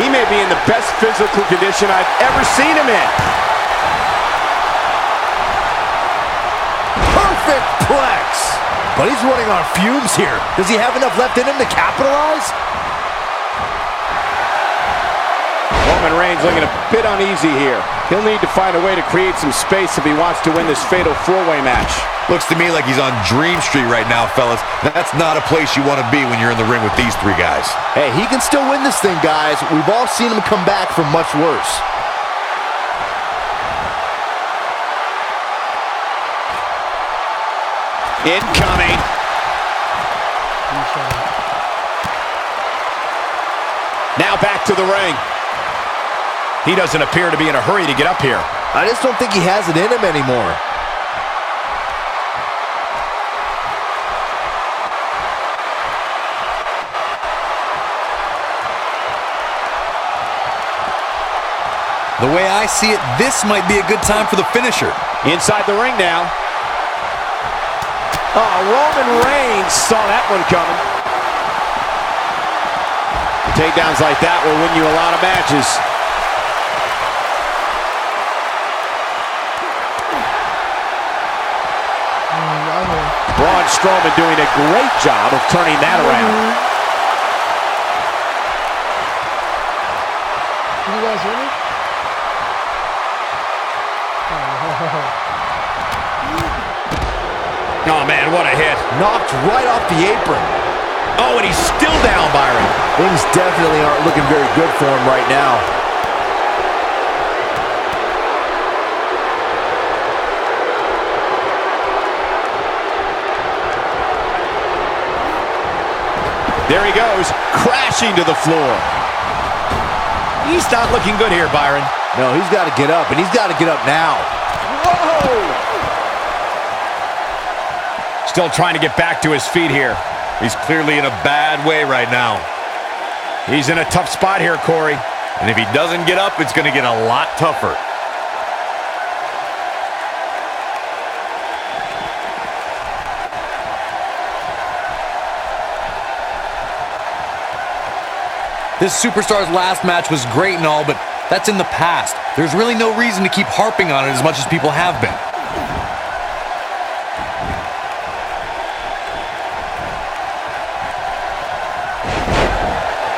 He may be in the best physical condition I've ever seen him in. Perfect plex. But he's running on fumes here. Does he have enough left in him to capitalize? Roman Reigns looking a bit uneasy here. He'll need to find a way to create some space if he wants to win this fatal four-way match. Looks to me like he's on Dream Street right now, fellas. That's not a place you want to be when you're in the ring with these three guys. Hey, he can still win this thing, guys. We've all seen him come back from much worse. Incoming. Now back to the ring. He doesn't appear to be in a hurry to get up here. I just don't think he has it in him anymore. The way I see it, this might be a good time for the finisher. Inside the ring now. Oh, Roman Reigns saw that one coming. Takedowns like that will win you a lot of matches. Braun Strowman doing a great job of turning that around. Can you guys hear me? Oh, man, what a hit. Knocked right off the apron. Oh, and he's still down, Byron. Things definitely aren't looking very good for him right now. There he goes, crashing to the floor. He's not looking good here, Byron. No, he's got to get up, and he's got to get up now. Whoa! Still trying to get back to his feet here. He's clearly in a bad way right now. He's in a tough spot here, Corey. And if he doesn't get up, it's going to get a lot tougher. This superstar's last match was great and all, but that's in the past. There's really no reason to keep harping on it as much as people have been.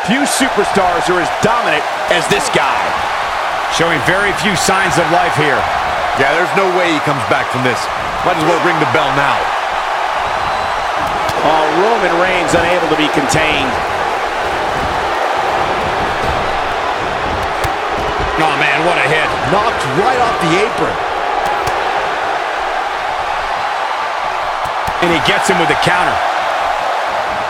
Few superstars are as dominant as this guy. Showing very few signs of life here. Yeah, there's no way he comes back from this. Might as well ring the bell now. Oh, Roman Reigns unable to be contained. Oh, man, what a hit. Knocked right off the apron. And he gets him with the counter.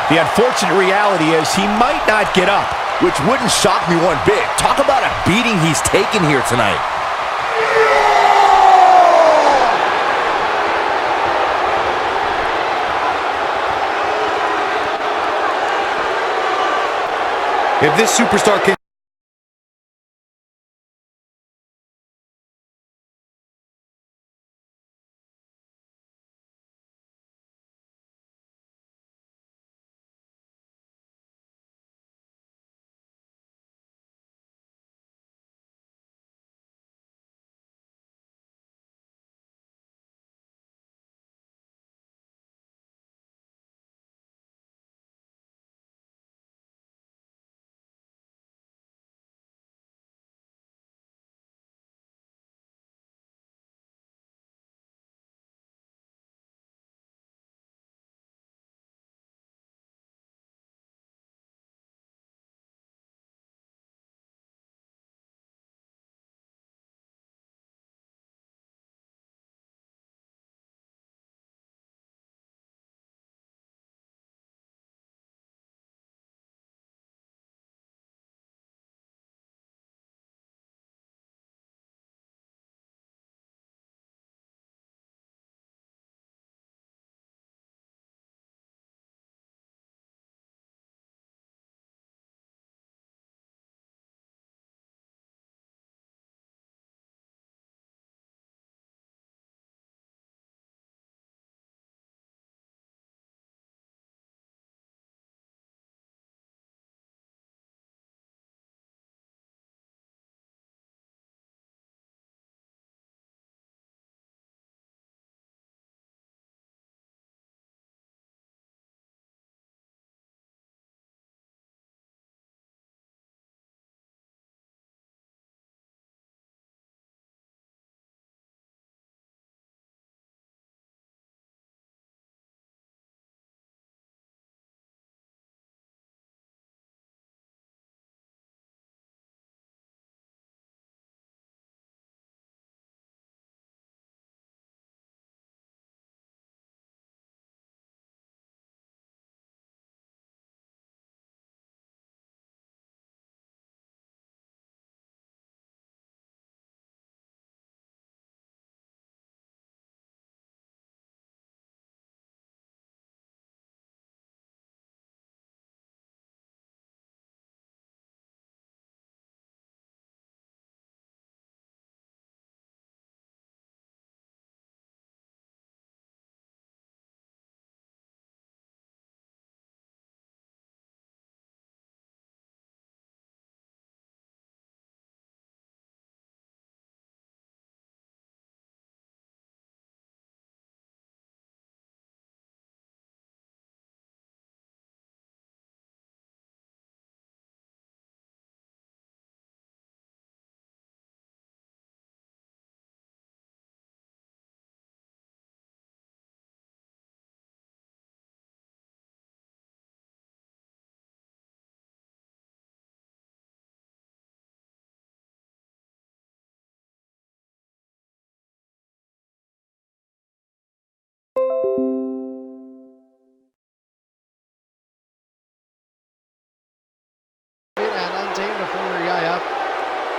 The unfortunate reality is he might not get up. Which wouldn't shock me one bit. Talk about a beating he's taken here tonight. If this superstar can...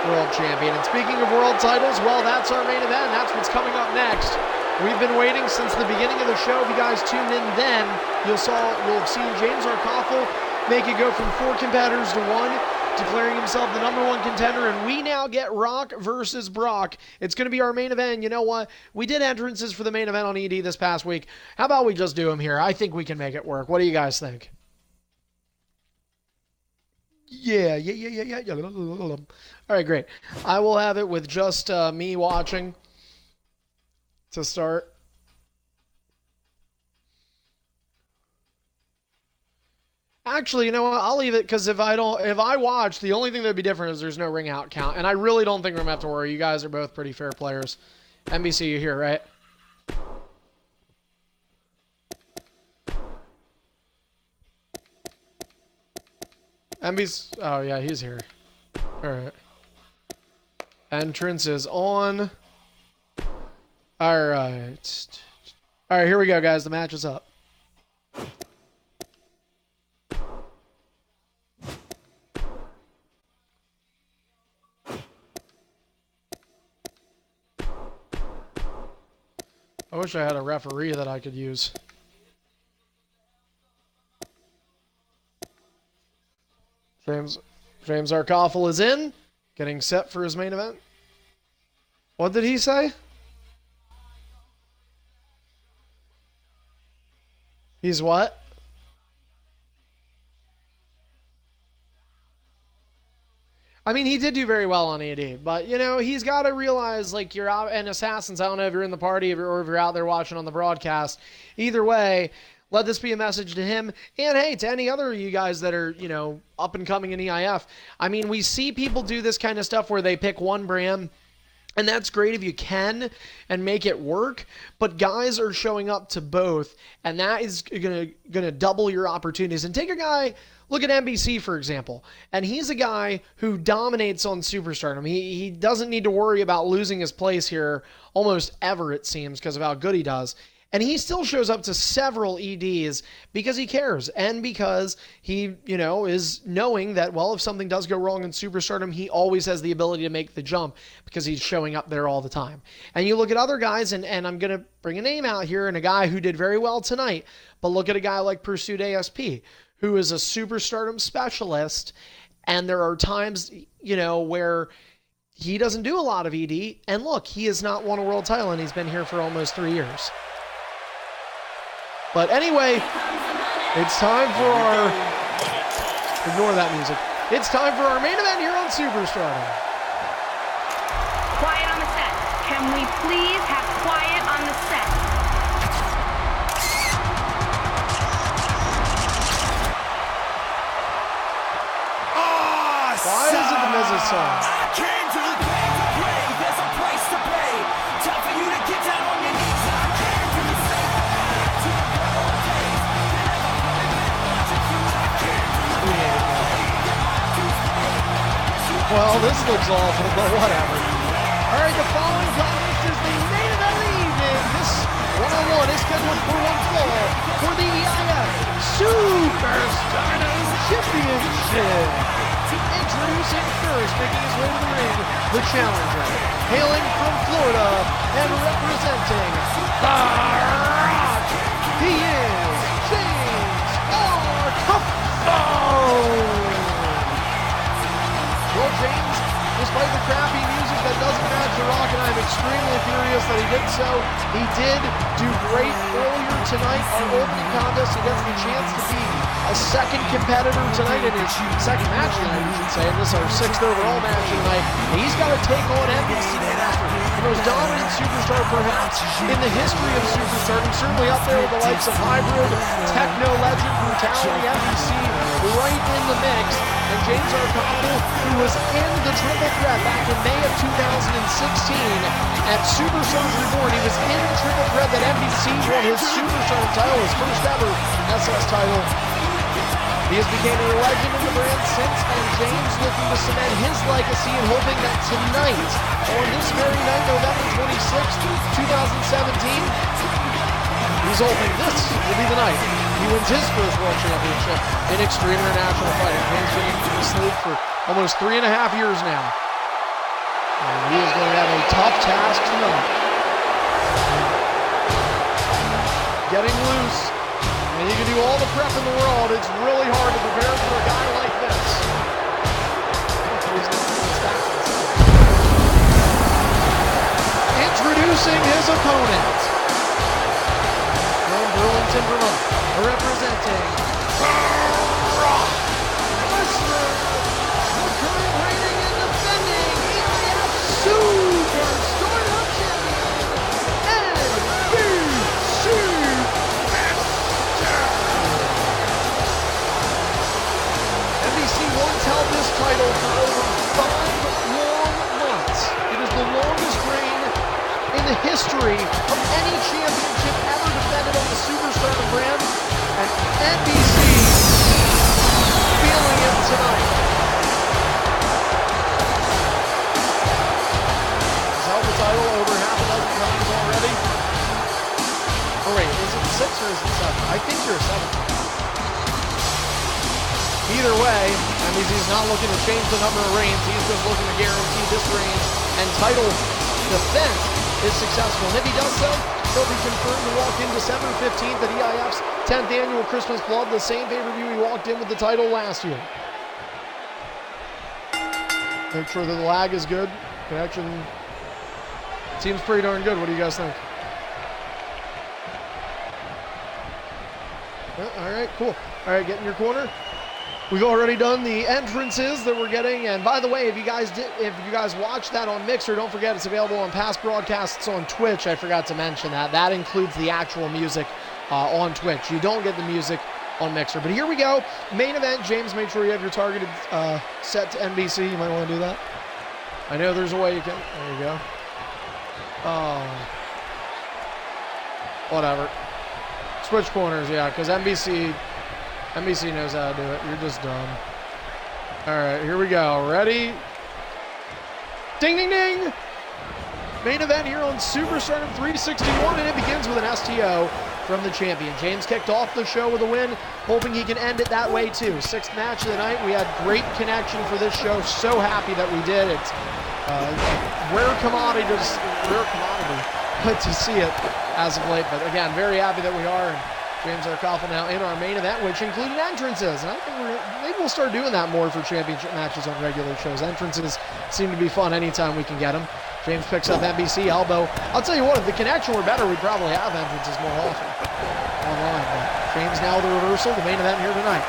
World champion. And speaking of world titles, well, that's our main event. That's what's coming up next. We've been waiting since the beginning of the show. If you guys tuned in then, you'll have seen James Arkoffel make it go from 4 competitors to 1, declaring himself the #1 contender, and we now get Rock versus Brock. It's going to be our main event. You know what? We did entrances for the main event on ED this past week. How about we just do them here? I think we can make it work. What do you guys think? Yeah. All right, great. I will have it with just me watching to start. Actually, you know what? I'll leave it because if I watch, the only thing that'd be different is there's no ring out count, and I really don't think we're gonna have to worry. You guys are both pretty fair players. NBC, you here, right? NBC. Oh yeah, he's here. All right. Entrance is on. All right. All right, here we go, guys. The match is up. I wish I had a referee that I could use. James Arkoffel is in, getting set for his main event. What did he say? He's what? I mean, he did do very well on AD, but, you know, he's got to realize, like, you're out, and Assassins, I don't know if you're in the party or if you're out there watching on the broadcast. Either way, let this be a message to him, and, hey, to any other of you guys that are, you know, up and coming in EIF. I mean, we see people do this kind of stuff where they pick one brand, and that's great if you can and make it work, but guys are showing up to both, and that is gonna double your opportunities. And take a guy, look at NBC, for example, and he's a guy who dominates on Superstardom. He doesn't need to worry about losing his place here almost ever, it seems, because of how good he does. And he still shows up to several EDs because he cares and because he, you know, is knowing that, well, if something does go wrong in Superstardom, he always has the ability to make the jump because he's showing up there all the time. And you look at other guys, and I'm going to bring a name out here and a guy who did very well tonight, but look at a guy like Pursuit ASP, who is a Superstardom specialist, and there are times, you know, where he doesn't do a lot of ED, and look, he has not won a world title, and he's been here for almost 3 years. But anyway, it's time for our... Ignore that music. It's time for our main event here on Superstardom. Quiet on the set. Can we please have quiet on the set? Why is it the Miz's song? I came to the game to play. There's a price to pay. Time for you to get down on your knees. I came to the same to the good old days. Well, this looks awful, but whatever. All right, the following contest is the main event of the evening. This one-on-one is scheduled for one fall for the EIF Superstardom Championship. Introducing first, making his way to the ring, the challenger, hailing from Florida and representing The Rock. He is James Arkoffel. Well, James, despite the crappy music that doesn't match The Rock, and I'm extremely furious that he did so, he did do great earlier tonight. Our opening contest, he gets the chance to be a second competitor tonight in his second match tonight, we should say, and this is our 6th overall match tonight. And he's got to take on NBC Master, the most dominant superstar perhaps in the history of Superstardom, certainly up there with the likes of Hybrid, Techno Legend, Brutality, NBC, right in the mix. And James Arkoffel, who was in the Triple Threat back in May of 2016 at Superstars Reborn. He was in the Triple Threat that NBC won his Superstardom title, his first ever SS title. He has become a legend in the brand since, and James looking to cement his legacy and hoping that tonight, on this very night, November 26th, 2017, he's hoping this will be the night he wins his first world championship in Extreme International Fighting. James been in this league for almost 3.5 years now. And he is going to have a tough task tonight. Getting loose. And you can do all the prep in the world. It's really hard to prepare for a guy like this. Introducing his opponent. From Burlington, Vermont, representing The Rock. Wrestler, the current reigning and defending EIF Superstardom Champion, NBC Master. 6 or is it 7? I think you're a 7. Either way, NBC's not looking to change the number of reigns. He's just looking to guarantee this reign and title defense is successful. And if he does so, he'll be confirmed to walk in December 15th at EIF's 10th annual Christmas Blood, the same pay-per-view he walked in with the title last year. Make sure that the lag is good. Connection seems pretty darn good. What do you guys think? Yeah, all right, cool. All right, get in your corner. We've already done the entrances that we're getting, and by the way, if you guys watched that on Mixer, don't forget it's available on past broadcasts on Twitch. I forgot to mention that. That includes the actual music on Twitch. You don't get the music on Mixer. But here we go. Main event. James, make sure you have your targeted set to NBC. You might want to do that. I know there's a way you can. There you go. Whatever. Switch corners, yeah, because NBC knows how to do it. You're just dumb. All right, here we go. Ready? Ding, ding, ding! Main event here on Superstardom 361, and it begins with an STO from the champion. James kicked off the show with a win, hoping he can end it that way too. 6th match of the night. We had great connection for this show. So happy that we did. It's rare commodity to see it as of late. But again, very happy that we are. And James Arkoffel now in our main event, which included entrances. And I think maybe we'll start doing that more for championship matches on regular shows. Entrances seem to be fun anytime we can get them. James picks up NBC elbow. I'll tell you what, if the connection were better, we'd probably have entrances more often online. But James now the reversal, the main event here tonight.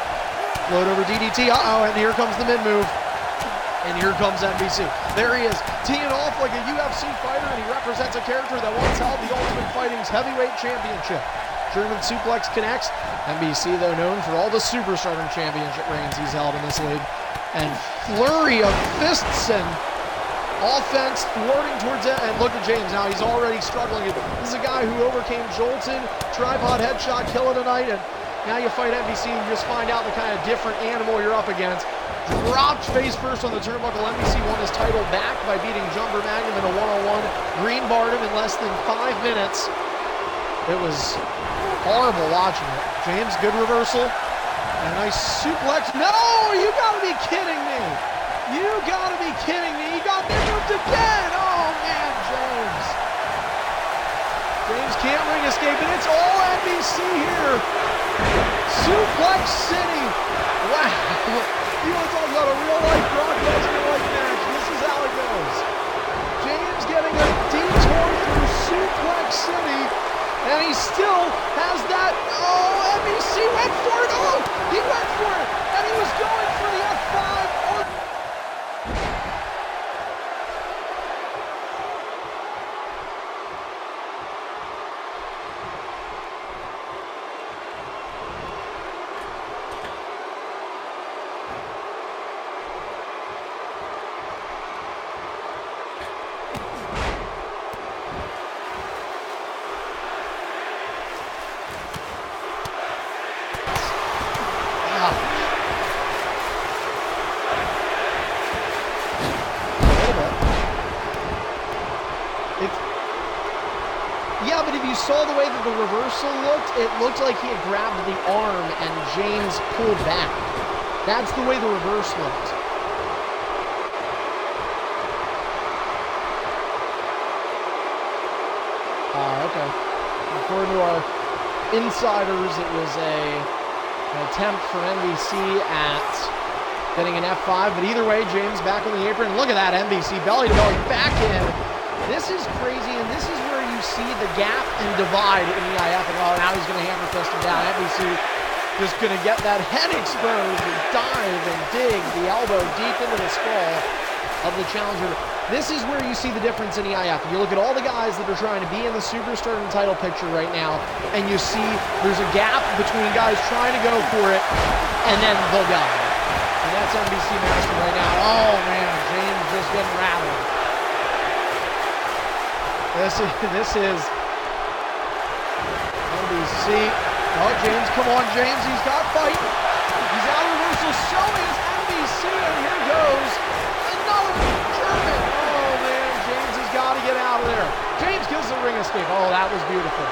Load over DDT. And here comes the mid move. And here comes NBC. There he is, teeing off like a UFC fighter, and he represents a character that once held the Ultimate Fighting's heavyweight championship. German suplex connects. NBC, though, known for all the Superstardom championship reigns he's held in this league. And flurry of fists and offense thwarting towards it. And look at James now. He's already struggling. This is a guy who overcame Jolton, tripod headshot killer tonight. And now you fight NBC and you just find out the kind of different animal you're up against. Dropped face first on the turnbuckle. NBC won his title back by beating Jumper Magnum in a one-on-one. Green barred him in less than 5 minutes. It was horrible watching it. James, good reversal. And a nice suplex. No, you gotta be kidding me. You gotta be kidding me. He got moved again. Oh man, James. James can't ring escape, and it's all NBC here. Suplex City. Wow. You want to talk about a real-life broadcaster-like match? This is how it goes. James getting a detour through Suplex City, and he still has that. Oh, NBC went for it. Oh, he went for it, and he was going for the F5. Yeah, but if you saw the way that the reversal looked, it looked like he had grabbed the arm and James pulled back. That's the way the reverse looked. Okay. According to our insiders, it was an attempt for NBC at getting an F5, but either way, James back on the apron. Look at that, NBC belly to belly back in. This is crazy, and this is where you see the gap and divide in EIF. And oh, now he's going to hammer fist him down. NBC just going to get that head exposed and dive and dig the elbow deep into the skull of the challenger. This is where you see the difference in EIF. You look at all the guys that are trying to be in the Superstardom title picture right now, and you see there's a gap between guys trying to go for it and then the guy. And that's NBC Master right now. Oh man, James just getting rattled. This is NBC. Oh, James, come on, James. He's got fight. He's out of reversal. So is NBC, and here goes another German. Oh, man, James has got to get out of there. James kills the ring escape. Oh, that was beautiful.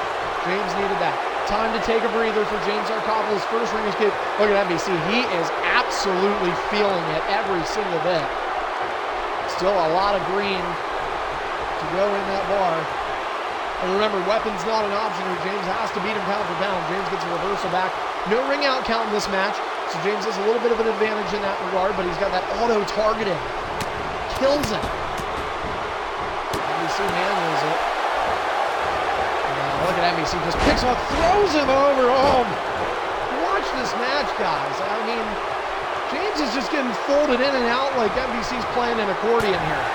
James needed that. Time to take a breather for James Arcopoulos' first ring escape. Look at NBC. He is absolutely feeling it every single bit. Still a lot of green to go in that bar. And remember, weapon's not an option here. James has to beat him pound for pound. James gets a reversal back. No ring out count in this match. So James has a little bit of an advantage in that regard, but he's got that auto-targeting. Kills him. NBC handles it. Look at NBC, just picks him up, throws him over. Oh, watch this match, guys. I mean, James is just getting folded in and out like NBC's playing an accordion here.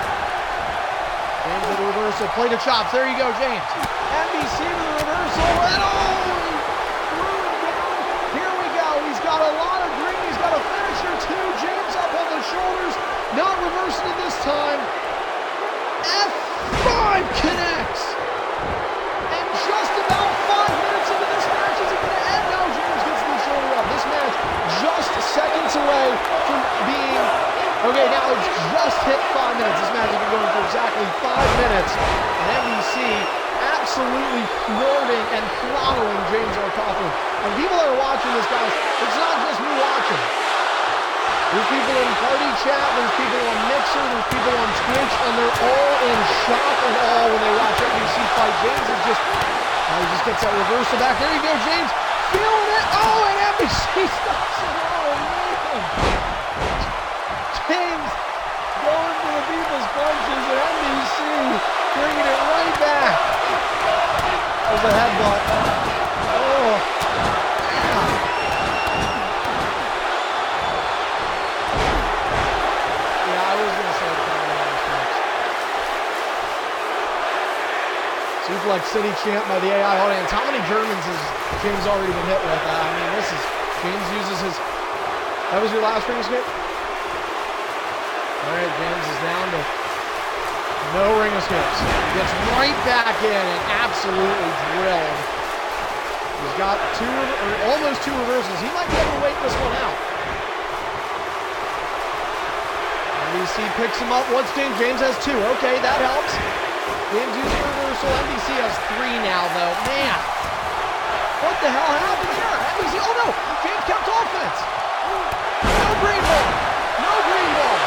James with the reversal, play to chops. There you go, James. NBC with the reversal, and here we go. He's got a lot of green. He's got a finisher too. James up on the shoulders, not reversing it this time. F5 connects. Just about 5 minutes into this match, is it going to end? No, James gets the shoulder up. This match just seconds away from being... Okay, now it's just hit 5 minutes. This match has been going for exactly 5 minutes. And NBC absolutely thwarting and throttling James Arcopoulos. And people that are watching this, guys, it's not just me watching. There's people in party chat, there's people on Mixer, there's people on Twitch, and they're all in shock and awe when they watch NBC fight. James is just, he just gets that reversal back. There you go, James, feeling it. Oh, and NBC stops it. Oh, man. James going for the people's punches, and NBC bringing it right back. There's a headbutt. Oh, yeah. Suplex City champ by the AI audience. How many Germans has James already been hit with? I mean, this is, James uses his, that was your last ring escape? All right, James is down to no ring escapes. He gets right back in and absolutely drilled. He's got almost two reversals. He might be able to wait this one out. NBC picks him up. What's James? James has 2. Okay, that helps. James uses reversal. NBC has 3 now, though. Man, what the hell happened here? NBC, oh no, James kept offense. No green ball. No green ball.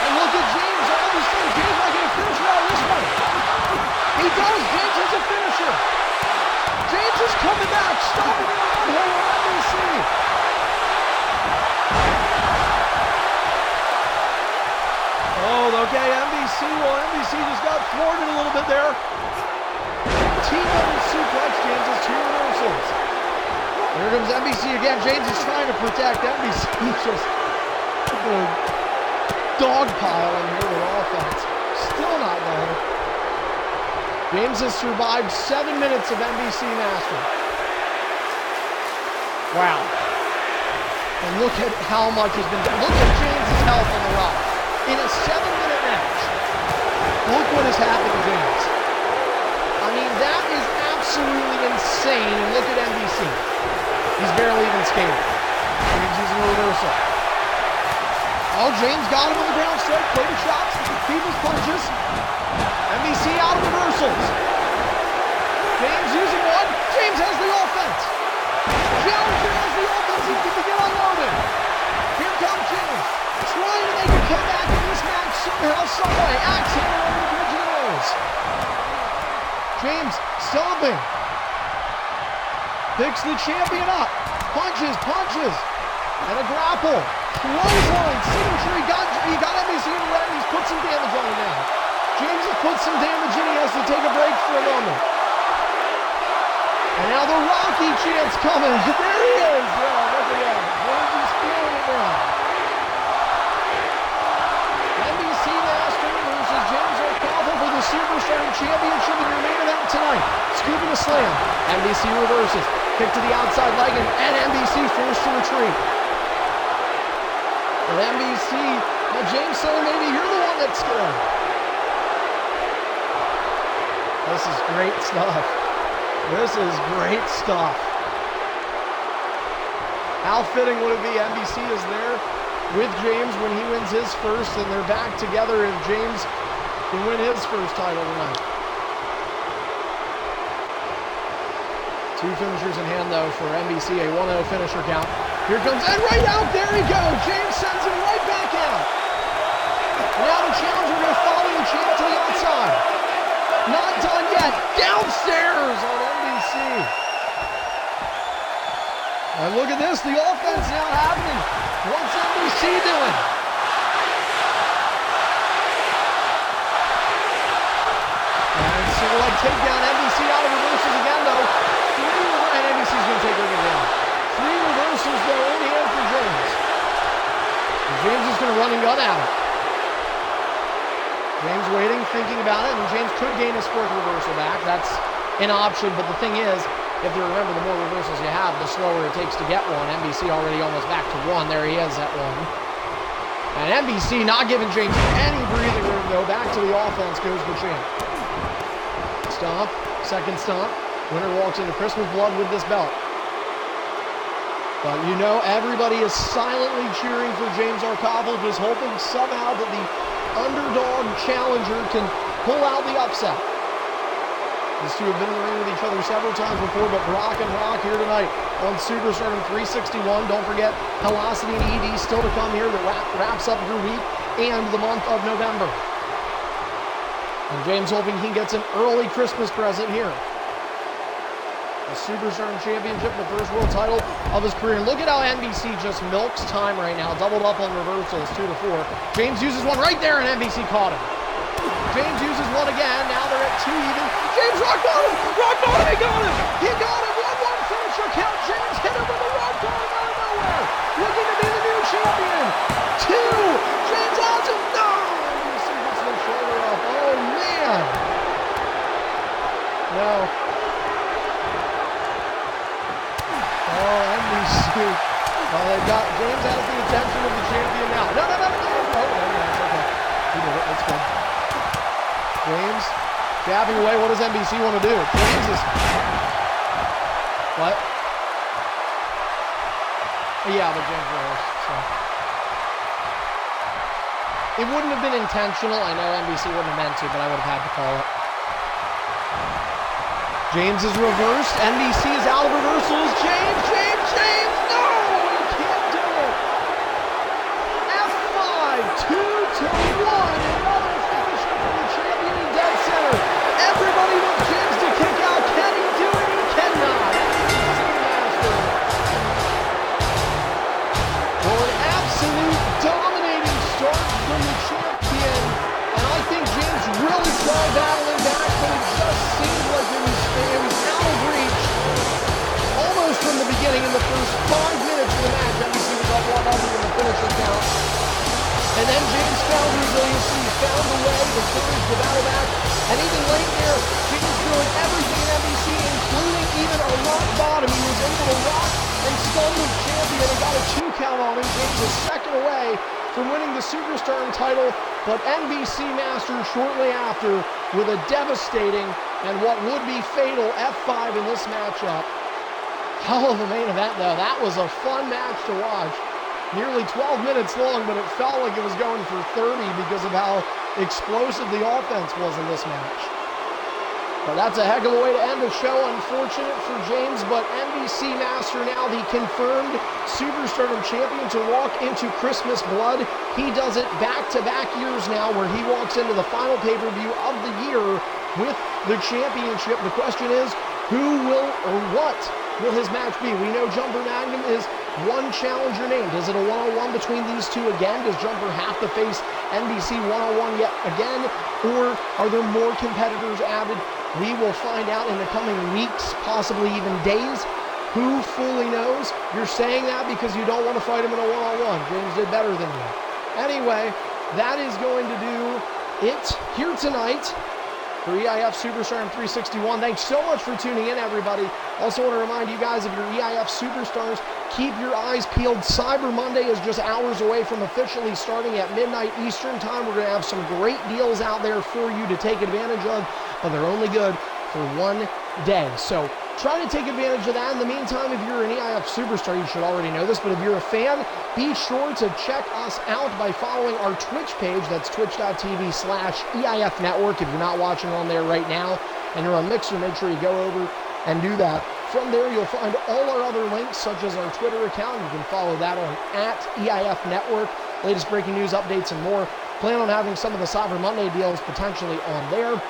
And look at James. All of a sudden, James might get a finisher out of this one. He does. James has a finisher. James is coming back, stopping the run here on NBC. Oh, okay, NBC. Well, NBC just got thwarted a little bit there. T-bone suplex. James has 2 reversals. Here comes NBC again. James is trying to protect. NBC just a dog pile in here with offense. Still not there. James has survived 7 minutes of NBC Master. Wow. And look at how much has been done. Look at James' health on the rock. In a 7-minute match, look what has happened to James. I mean, that is absolutely insane. And look at NBC. He's barely even skating. James using a reversal. Oh, James got him on the ground straight. Play the shots. People's punches. NBC out of reversals. James using one. James has the offense. Challenger has the offense. He can get unloaded. Here comes James. Trying to make a comeback in this match somehow, someway. Axe handle over the bridge of the nose. James stomping. Picks the champion up. Punches, punches. And a grapple. Clothesline. Signature. He got NBC in the red. He's put some damage on him now. James has put some damage in. He has to take a break for a moment. And now the Rocky chant's coming. There he is. Yeah, look at that. James is feeling it now. NBC Master versus James Arcopoulos for the Superstar Championship in your main event tonight. Scoop and a slam. NBC reverses. Kick to the outside leg, and NBC forced to retreat. And NBC, now James saying maybe you're the one that's scared. This is great stuff. This is great stuff. How fitting would it be? NBC is there with James when he wins his first, and they're back together if James can win his first title tonight. Two finishers in hand, though, for NBC, a 1-0 finisher count. Here comes, and right out, there he goes. James sends him right back out. Now the challenger going to follow the champ to the outside. Not done yet. Downstairs on NBC. And look at this, the offense now happening. What's NBC doing? And so like take down NBC out of reversals again, though. And NBC's going to take it down. 3 reversals, though, in hand for James. And James is going to run and gun at it. James waiting, thinking about it, and James could gain his 4th reversal back. That's an option, but the thing is, you have to remember, the more reversals you have, the slower it takes to get one. NBC already almost back to 1. There he is at 1. And NBC not giving James any breathing room, though. Back to the offense goes the champ. Stomp, second stomp. Winner walks into Christmas blood with this belt. But you know, everybody is silently cheering for James Arcofel, just hoping somehow that the underdog challenger can pull out the upset. These two have been in the ring with each other several times before, but Brock and Rock here tonight on Superstardom 361. Don't forget, Velocity and ED still to come here that wraps up your week and the month of November. And James hoping he gets an early Christmas present here. The Superstardom Championship, the first world title of his career. And look at how NBC just milks time right now. Doubled up on reversals, 2-4. James uses one right there, and NBC caught him. James uses one again. Now they're at 2 even. James rock bottom! Rock bottom! He got him! He got him! 1-1 finisher count. James hit him with a rock bottom out of nowhere. Looking to be the new champion. 2. James has him. No! NBC gets the shoulder up. Oh, man. No. Oh, NBC. They've got James has the attention of the champion now. No. Oh, that's okay. He did it. That's good. James jabbing away. What does NBC want to do? James is... What? Yeah, but James reversed, so... It wouldn't have been intentional. I know NBC wouldn't have meant to, but I would have had to call it. James is reversed. NBC is out of reversals. James! No! He can't do it! F5, 2-1. Another finisher for the champion in dead center. Everybody wants James to kick out. Can he do it? He cannot. Well, an absolute dominating start from the champion. And I think James really tried battling back, but it just seemed like it was out of reach. Almost from the beginning in the first 5 minutes of the match. NBC was up 1-0 in the finisher count. And then James found resiliency, found a way to finish the battle back. And even late there, James doing everything in NBC, including even a rock bottom. He was able to rock and stun the champion and got a 2 count on him. James was second away from winning the Superstardom title, but NBC Masters shortly after with a devastating and what would be fatal F5 in this matchup. Hell of a main event, though. That was a fun match to watch. Nearly 12 minutes long, but it felt like it was going for 30 because of how explosive the offense was in this match. But that's a heck of a way to end the show. Unfortunate for James, but NBC Master now the confirmed Superstardom champion to walk into Christmas blood. He does it back-to-back years now, where he walks into the final pay-per-view of the year with the championship. The question is, who will or what will his match be? We know Jumper Magnum is one challenger named. Is it a one-on-one between these two again? Does Jumper have to face NBC one-on-one yet again? Or are there more competitors added? We will find out in the coming weeks, possibly even days. Who fully knows? You're saying that because you don't want to fight him in a one-on-one. James did better than you. Anyway, that is going to do it here tonight for EIF Superstardom 361. Thanks so much for tuning in, everybody. Also want to remind you guys of your EIF Superstars. Keep your eyes peeled. Cyber Monday is just hours away from officially starting at midnight Eastern time. We're going to have some great deals out there for you to take advantage of, but they're only good for one day. So try to take advantage of that. In the meantime, if you're an EIF Superstar, you should already know this, but if you're a fan, be sure to check us out by following our Twitch page. That's twitch.tv/EIF Network. If you're not watching on there right now and you're on Mixer, make sure you go over and do that. From there, you'll find all our other links, such as our Twitter account. You can follow that on @EIF Network. Latest breaking news, updates, and more. Plan on having some of the Cyber Monday deals potentially on there.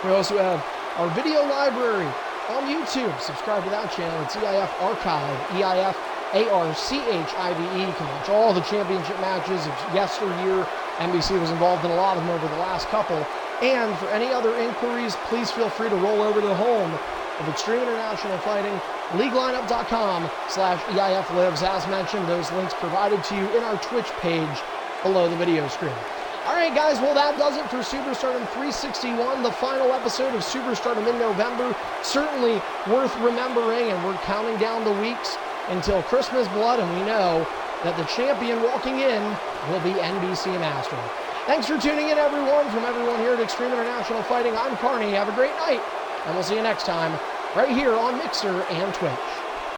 We also have our video library on YouTube. Subscribe to that channel. It's EIF Archive, EIF ARCHIVE. You can watch all the championship matches of yesteryear. NBC was involved in a lot of them over the last couple. And for any other inquiries, please feel free to roll over to the home of Extreme International Fighting, leaguelineup.com/EIF Lives. As mentioned, those links provided to you in our Twitch page below the video screen. All right, guys, well, that does it for Superstardom 361, the final episode of Superstardom in November. Certainly worth remembering, and we're counting down the weeks until Christmas Blood, and we know that the champion walking in will be NBC Master. Thanks for tuning in, everyone. From everyone here at Extreme International Fighting, I'm Carney. Have a great night, and we'll see you next time right here on Mixer and Twitch.